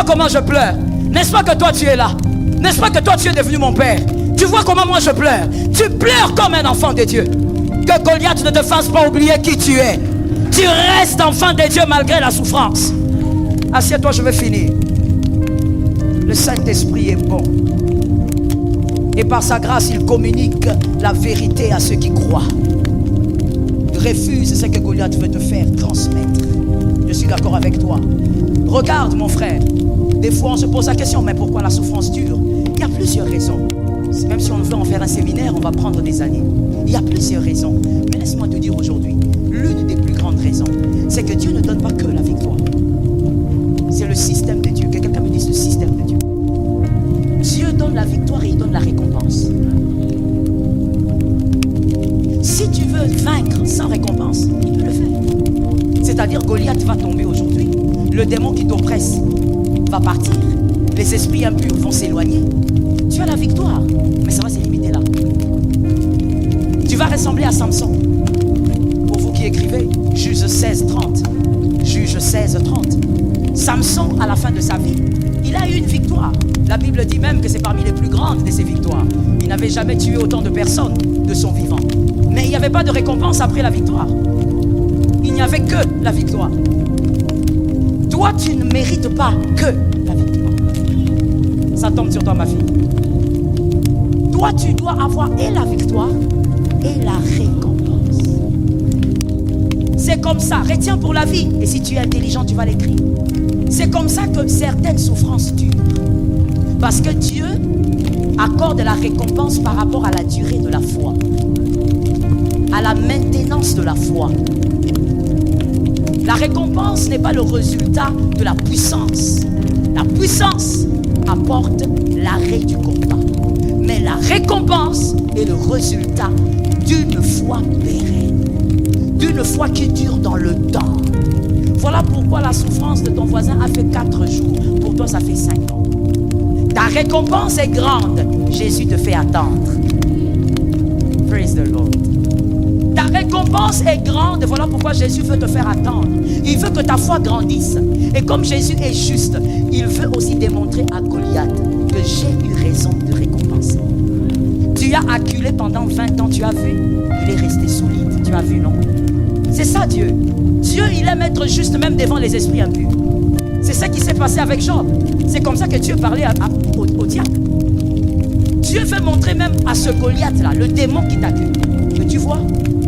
comment je pleure. N'est-ce pas que toi tu es là? N'est-ce pas que toi tu es devenu mon Père? Tu vois comment moi je pleure? Tu pleures comme un enfant de Dieu. Que Goliath ne te fasse pas oublier qui tu es. Tu restes enfant de Dieu malgré la souffrance. Assieds-toi, je vais finir. Le Saint-Esprit est bon. Et par sa grâce, il communique la vérité à ceux qui croient. Refuse ce que Goliath veut te faire transmettre. Je suis d'accord avec toi. Regarde mon frère. Des fois on se pose la question, mais pourquoi la souffrance dure? Il y a plusieurs raisons. Même si on veut en faire un séminaire, on va prendre des années. Il y a plusieurs raisons. Mais laisse-moi te dire aujourd'hui, l'une des plus grandes raisons, c'est que Dieu ne donne pas que la victoire. C'est le système de Dieu. Que quelqu'un me dise le système de Dieu. Dieu donne la victoire et il donne la récompense. Si tu veux vaincre sans récompense, il peut le faire. C'est-à-dire Goliath va tomber aujourd'hui. Le démon qui t'oppresse va partir. Les esprits impurs vont s'éloigner. Tu as la victoire, mais ça va se limiter là. Tu vas ressembler à Samson. Pour vous qui écrivez, Juge 16:30. Juge 16:30. Samson, à la fin de sa vie, il a eu une victoire. La Bible dit même que c'est parmi les plus grandes de ses victoires. Il n'avait jamais tué autant de personnes de son vivant. Mais il n'y avait pas de récompense après la victoire. Il n'y avait que la victoire. Toi, tu ne mérites pas que la victoire. Ça tombe sur toi, ma fille. Toi, tu dois avoir et la victoire et la récompense. C'est comme ça. Retiens pour la vie. Et si tu es intelligent, tu vas l'écrire. C'est comme ça que certaines souffrances durent. Parce que Dieu accorde la récompense par rapport à la durée de la foi, à la maintenance de la foi. La récompense n'est pas le résultat de la puissance. La puissance apporte l'arrêt du combat. Mais la récompense est le résultat d'une foi pérenne, d'une foi qui dure dans le temps. Voilà pourquoi la souffrance de ton voisin a fait 4 jours. Pour toi, ça fait 5 ans. Ta récompense est grande. Jésus te fait attendre. Praise the Lord. Ta récompense est grande. Voilà pourquoi Jésus veut te faire attendre. Il veut que ta foi grandisse. Et comme Jésus est juste, il veut aussi démontrer à Goliath que j'ai eu raison de récompenser. Tu as acculé pendant 20 ans, tu as vu. Il est resté solide. Tu as vu, non? C'est ça Dieu. Dieu, il aime être juste même devant les esprits impurs. C'est ça qui s'est passé avec Job. C'est comme ça que Dieu parlait au diable. Dieu veut montrer même à ce Goliath-là, le démon qui t'accule. Mais tu vois,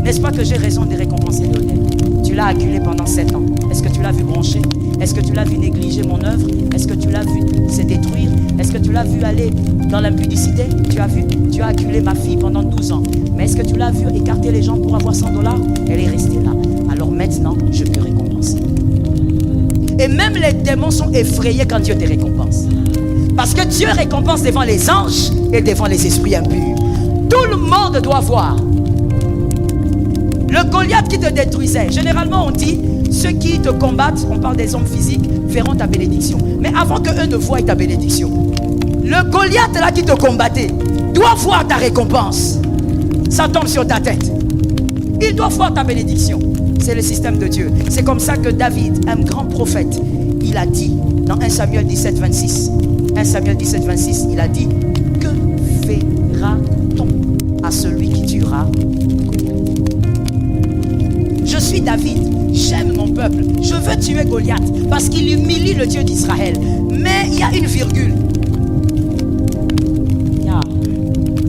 n'est-ce pas que j'ai raison de récompenser Goliath? Tu l'as acculé pendant 7 ans. Est-ce que tu l'as vu broncher? Est-ce que tu l'as vu négliger mon œuvre? Est-ce que tu l'as vu se détruire? Est-ce que tu l'as vu aller dans l'impudicité? Tu as vu? Tu as acculé ma fille pendant 12 ans. Mais est-ce que tu l'as vu écarter les gens pour avoir $100? Elle est restée là. alors maintenant, je peux récompenser. Et même les démons sont effrayés quand Dieu te récompense. Parce que Dieu récompense devant les anges et devant les esprits impurs. Tout le monde doit voir. Le Goliath qui te détruisait, généralement on dit, ceux qui te combattent, on parle des hommes physiques, verront ta bénédiction. Mais avant qu'eux ne voient ta bénédiction, le Goliath là qui te combattait, doit voir ta récompense. Ça tombe sur ta tête. Il doit voir ta bénédiction. C'est le système de Dieu. C'est comme ça que David, un grand prophète, il a dit dans 1 Samuel 17, 26. 1 Samuel 17, 26, il a dit: que fera-t-on à celui qui tuera? Je suis David, j'aime mon peuple, je veux tuer Goliath parce qu'il humilie le Dieu d'Israël. Mais il y a une virgule. Il y a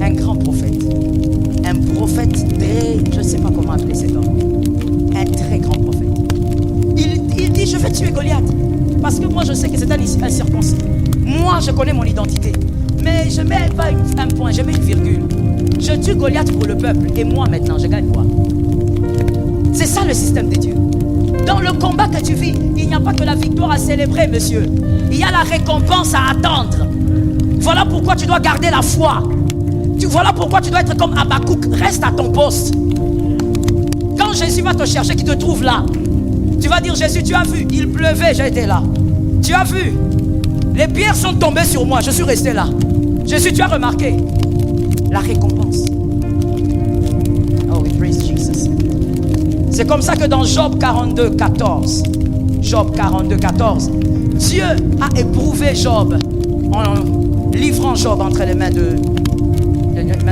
un grand prophète, très, je ne sais pas comment appeler cet homme, un très grand prophète. Il dit: je vais tuer Goliath parce que moi je sais que c'est un circoncis. Moi je connais mon identité, mais je ne mets pas un point, je mets une virgule. Je tue Goliath pour le peuple et moi maintenant je gagne quoi? C'est ça le système de Dieu. Dans le combat que tu vis, il n'y a pas que la victoire à célébrer, monsieur. Il y a la récompense à attendre. Voilà pourquoi tu dois garder la foi. Voilà pourquoi tu dois être comme Habakkuk. Reste à ton poste. Quand Jésus va te chercher, qu'il te trouve là, tu vas dire: Jésus, tu as vu, il pleuvait, j'étais là. Tu as vu, les pierres sont tombées sur moi, je suis resté là. Jésus, tu as remarqué la récompense. Oh, we praise Jesus. C'est comme ça que dans Job 42, 14, Job 42, 14, Dieu a éprouvé Job en livrant Job entre les mains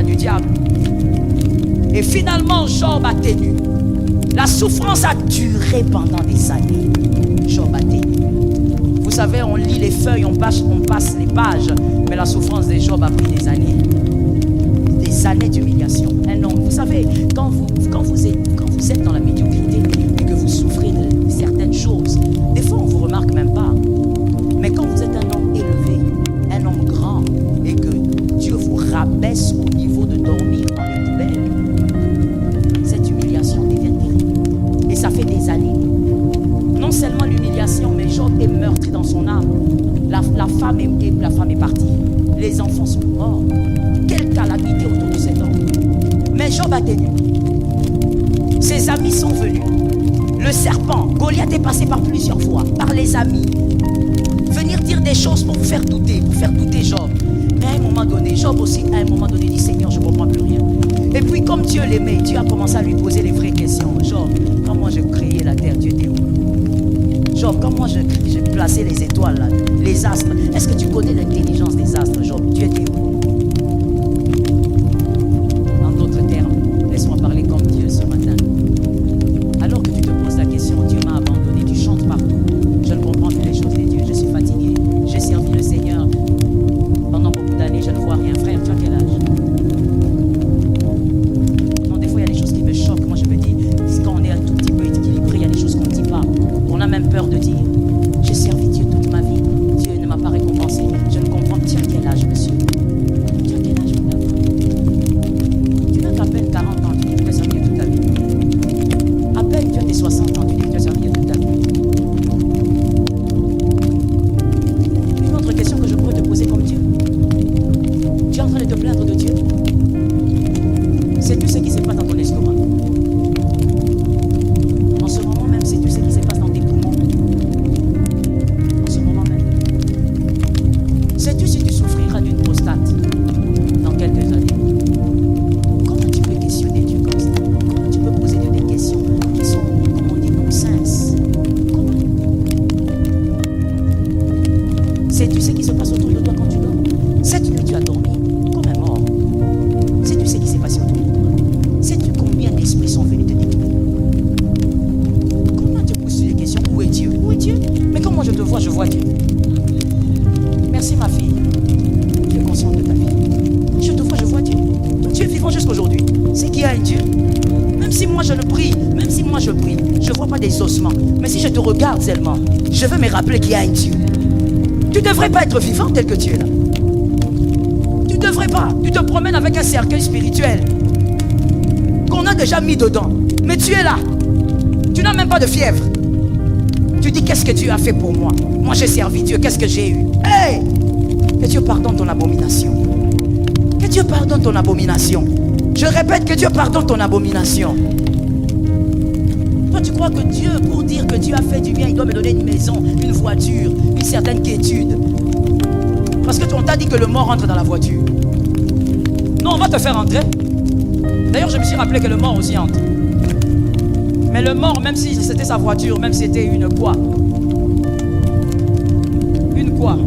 du diable. Et finalement, Job a tenu. La souffrance a duré pendant des années. Job a tenu. Vous savez, on lit les feuilles, on passe les pages, mais la souffrance de Job a pris des années. Des années d'humiliation. Un homme, vous savez, quand vous êtes dans la médiocrité et que vous souffrez de certaines choses, des fois on ne vous remarque même pas. Mais quand vous êtes un homme élevé, un homme grand, et que Dieu vous rabaisse au niveau de dormir dans les poubelles, cette humiliation devient terrible. Et ça fait des années. Non seulement l'humiliation, mais Job est meurtri dans son âme. La femme est partie. Les enfants sont morts. Quelle calamité autour de cet homme. Mais Job a tenu. Ses amis sont venus. Le serpent, Goliath est passé par plusieurs fois, par les amis. Venir dire des choses pour vous faire douter Job. Mais à un moment donné, Job aussi, à un moment donné, dit: Seigneur, je ne comprends plus rien. Et puis comme Dieu l'aimait, Dieu a commencé à lui poser les vraies questions. Job, comment j'ai créé la terre? Dieu était où? Job, comment j'ai placé les étoiles là, les astres? Est-ce que tu connais l'intelligence des astres, Job? Dieu était où? En d'autres termes, laisse-moi parler comme Dieu ce matin. Alors que tu te poses la question: Dieu m'a abandonné, tu chantes partout. Je ne comprends plus les choses de Dieu, je suis fatigué. J'ai servi le Seigneur pendant beaucoup d'années, je ne vois rien. Frère, tu as quel âge? Non, des fois il y a des choses qui me choquent. Moi je me dis, quand on est un tout petit peu équilibré, il y a des choses qu'on ne dit pas. On a même peur de dire. J'ai servi Dieu toute ma vie. Dieu ne m'a pas récompensé. Je ne comprends pas. Tu as quel âge, monsieur? Tu as quel âge, madame? Tu n'as qu'à peine 40 ans, tu dis que tu as servi Dieu toute ta vie. À peine tu as tes 60 ans, tu dis que tu as servi Dieu toute ta vie. Une autre question que je pourrais te poser comme Dieu. Tu es en train de te plaindre de Dieu? Sais-tu ce qui se passe dans ton estomac? En ce moment même, sais-tu ce qui se passe dans tes poumons? En ce moment même. Sais-tu si tu souffriras d'une prostate dans quelques années? Comment tu peux questionner Dieu comme ça? Comment tu peux poser Dieu des questions qui sont, comme on dit, non-sens? Comment? Sais-tu ce qui se passe autour de toi quand tu dors? Sais-tu que tu as dormi comme un mort? Sais-tu ce qui s'est passé autour de toi? Sais-tu combien d'esprits sont venus te détruire? Comment tu poses les questions? Où est Dieu? Où est Dieu? Mais comment je te vois, je vois Dieu. Merci ma fille. Tu es consciente de ta vie. Je te vois, je vois Dieu. Dieu est vivant jusqu'aujourd'hui. C'est qu'il y a un Dieu. Même si moi je le prie, même si moi je prie, je ne vois pas des ossements. Mais si je te regarde seulement, je veux me rappeler qu'il y a un Dieu. Tu ne devrais pas être vivant tel que tu es là. Tu ne devrais pas. Tu te promènes avec un cercueil spirituel qu'on a déjà mis dedans. Mais tu es là. Tu n'as même pas de fièvre. Tu dis, qu'est-ce que Dieu a fait pour moi? Moi, j'ai servi Dieu, qu'est-ce que j'ai eu? Hey! Que Dieu pardonne ton abomination. Que Dieu pardonne ton abomination. Je répète, que Dieu pardonne ton abomination. Toi, tu crois que Dieu, pour dire que Dieu a fait du bien, il doit me donner une maison, une voiture, une certaine quiétude. Parce que on t'a dit que le mort entre dans la voiture. Non, on va te faire entrer. D'ailleurs, je me suis rappelé que le mort aussi entre. Mais le mort, même si c'était sa voiture, même si c'était une quoi? Une quoi?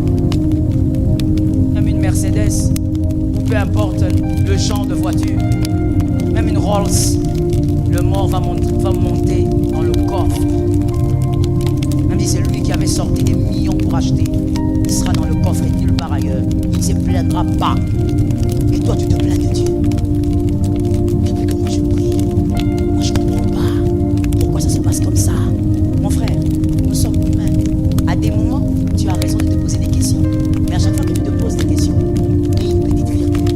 Même une Mercedes, ou peu importe le genre de voiture, même une Rolls, le mort va monter dans le coffre. Même si c'est lui qui avait sorti des millions pour acheter, il sera dans le coffre et nulle part ailleurs. Il ne se plaindra pas. Et toi, tu te plains de Dieu. Depuis que moi je prie, moi je ne comprends pas pourquoi ça se passe comme ça. Mon frère, nous sommes humains. À des moments, tu as raison de te poser des questions. Mais à chaque fois que tu te poses des questions, il y a une petite virgule.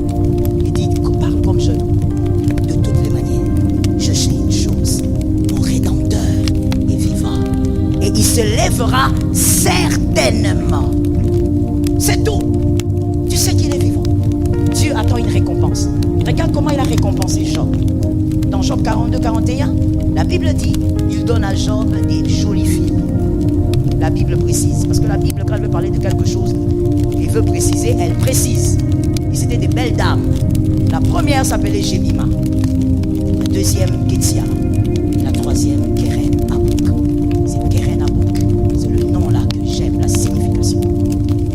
Il dit, parle comme jeune. De toutes les manières, je sais une chose. Mon Rédempteur est vivant. Et il se lèvera certainement. C'est tout. Tu sais qu'il est vivant. Dieu attend une récompense. Regarde comment il a récompensé Job. Dans Job 42, 41, la Bible dit, il donne à Job des jolies filles. La Bible précise. Parce que la Bible, quand elle veut parler de quelque chose, elle veut préciser, elle précise. Et c'était des belles dames. La première s'appelait Jemima. La deuxième, Kétia. La troisième, Keren Abouk. C'est Keren Abouk. C'est le nom là que j'aime, la signification.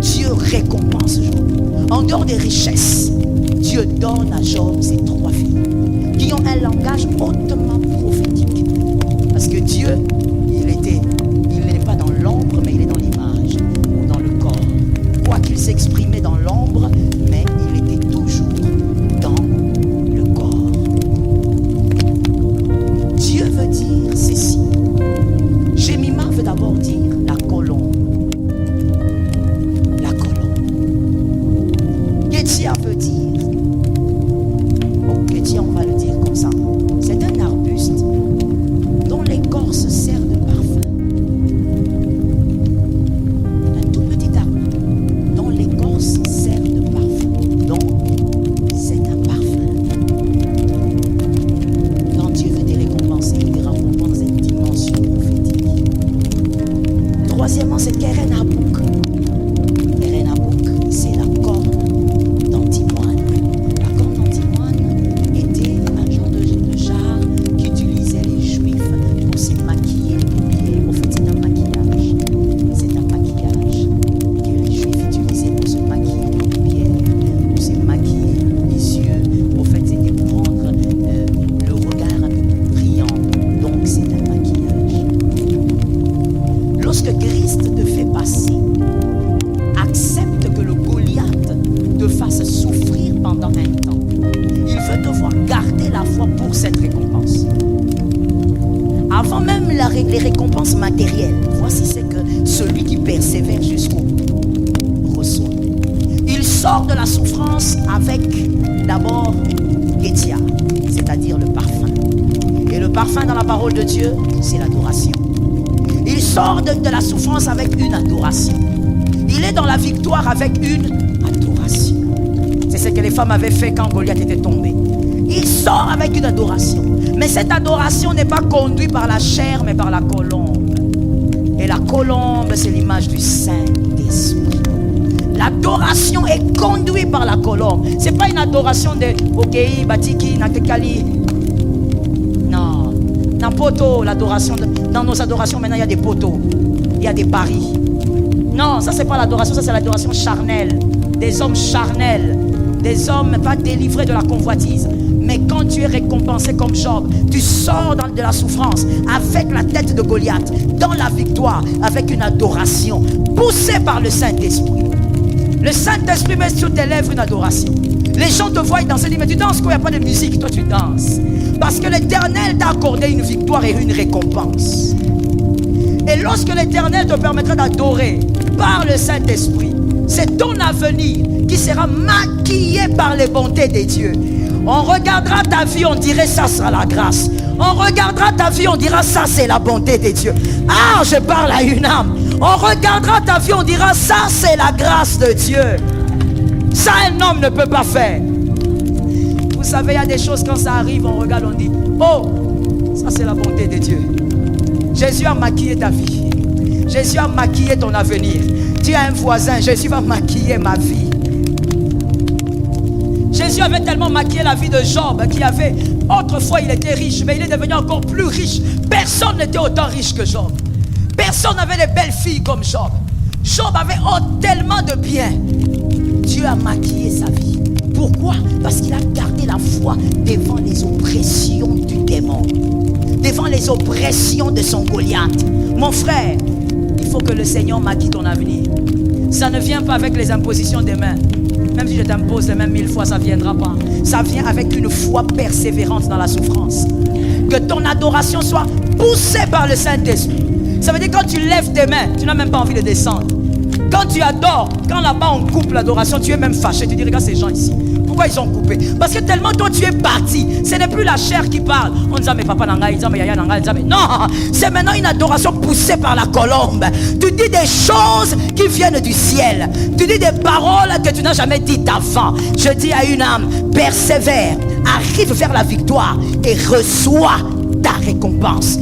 Dieu récompense Job. En dehors des richesses, Dieu donne à Job ces trois filles qui ont un langage hautement prophétique. Parce que Dieu, il n'est pas dans l'ombre, mais il est dans l'image ou dans le corps. Quoi qu'il s'exprimait dans l'ombre, mais il était toujours dans le corps. Dieu veut dire ceci. Jemima veut d'abord dire la colombe. La colombe. Kétia veut dire, Kétia, on va le dire comme ça, c'est un arbuste dont l'écorce sert de parfum. Un tout petit arbre dont l'écorce sert de parfum. Donc, c'est un parfum. Quand Dieu veut te récompenser, il te récompense dans cette dimension prophétique. Troisièmement, c'est Keren Abouk. Keren Abouk, c'est la corde d'antimoine. La corde d'antimoine était un genre de jarre qu'utilisaient les Juifs pour se maquiller les paupières. En fait, c'est un maquillage. C'est un maquillage que les Juifs utilisaient pour se maquiller les paupières, pour se maquiller les yeux. En fait, c'était pour rendre le regard un peu plus brillant. Donc, c'est un maquillage. Lorsque Christ te fait passer, accepte que le Goliath te fasse souffrir pendant un temps. Il veut te voir garder la foi pour cette récompense. Avant même les récompenses matérielles, voici ce que celui qui persévère jusqu'au bout reçoit. Il sort de la souffrance avec d'abord Kétia, c'est-à-dire le parfum. Et le parfum dans la parole de Dieu, c'est l'adoration. Il sort de la souffrance avec une adoration. Il est dans la victoire avec une adoration. C'est ce que les femmes avaient fait quand Goliath était tombé. Il sort avec une adoration. Mais cette adoration n'est pas conduite par la chair, mais par la colombe. Et la colombe, c'est l'image du Saint-Esprit. L'adoration est conduite par la colombe. Ce n'est pas une adoration de Okei, Batiki, Natekali. Non. N'importe l'adoration. Dans nos adorations, maintenant, il y a des poteaux. Il y a des paris. Non, ça, c'est pas l'adoration. Ça, c'est l'adoration charnelle. Des hommes charnels. Des hommes pas délivrés de la convoitise. Mais quand tu es récompensé comme Job, tu sors de la souffrance avec la tête de Goliath, dans la victoire, avec une adoration, poussée par le Saint-Esprit. Le Saint-Esprit met sur tes lèvres une adoration. Les gens te voient danser, disent, mais tu danses quoi? Il n'y a pas de musique, toi tu danses. Parce que l'Éternel t'a accordé une victoire et une récompense. Et lorsque l'Éternel te permettra d'adorer par le Saint-Esprit, c'est ton avenir qui sera maquillé par les bontés de Dieu. On regardera ta vie, on dirait ça sera la grâce. On regardera ta vie, on dira ça c'est la bonté de Dieu. Ah, je parle à une âme. On regardera ta vie, on dira ça c'est la grâce de Dieu. Ça un homme ne peut pas faire. Vous savez, il y a des choses quand ça arrive, on regarde, on dit, oh, ça c'est la bonté de Dieu. Jésus a maquillé ta vie. Jésus a maquillé ton avenir. Tu as un voisin, Jésus va maquiller ma vie. Jésus avait tellement maquillé la vie de Job qui avait, autrefois il était riche, mais il est devenu encore plus riche. Personne n'était autant riche que Job. Personne n'avait des belles filles comme Job. Job avait tellement de biens. Dieu a maquillé sa vie. Pourquoi? Parce qu'il a gardé la foi devant les oppressions du démon, devant les oppressions de son Goliath. Mon frère, il faut que le Seigneur maquille ton avenir. Ça ne vient pas avec les impositions des mains. Même si je t'impose les mains 1000 fois, ça ne viendra pas. Ça vient avec une foi persévérante dans la souffrance. Que ton adoration soit poussée par le Saint-Esprit. Ça veut dire que quand tu lèves tes mains, tu n'as même pas envie de descendre. Quand tu adores, quand là-bas on coupe l'adoration, tu es même fâché. Tu dis, regarde ces gens ici. Pourquoi ils ont coupé? Parce que tellement toi tu es parti. Ce n'est plus la chair qui parle. On dit, mais papa n'anga, mais yaya n'anga, non. C'est maintenant une adoration poussée par la colombe. Tu dis des choses qui viennent du ciel. Tu dis des paroles que tu n'as jamais dites avant. Je dis à une âme, persévère, arrive vers la victoire et reçois ta récompense.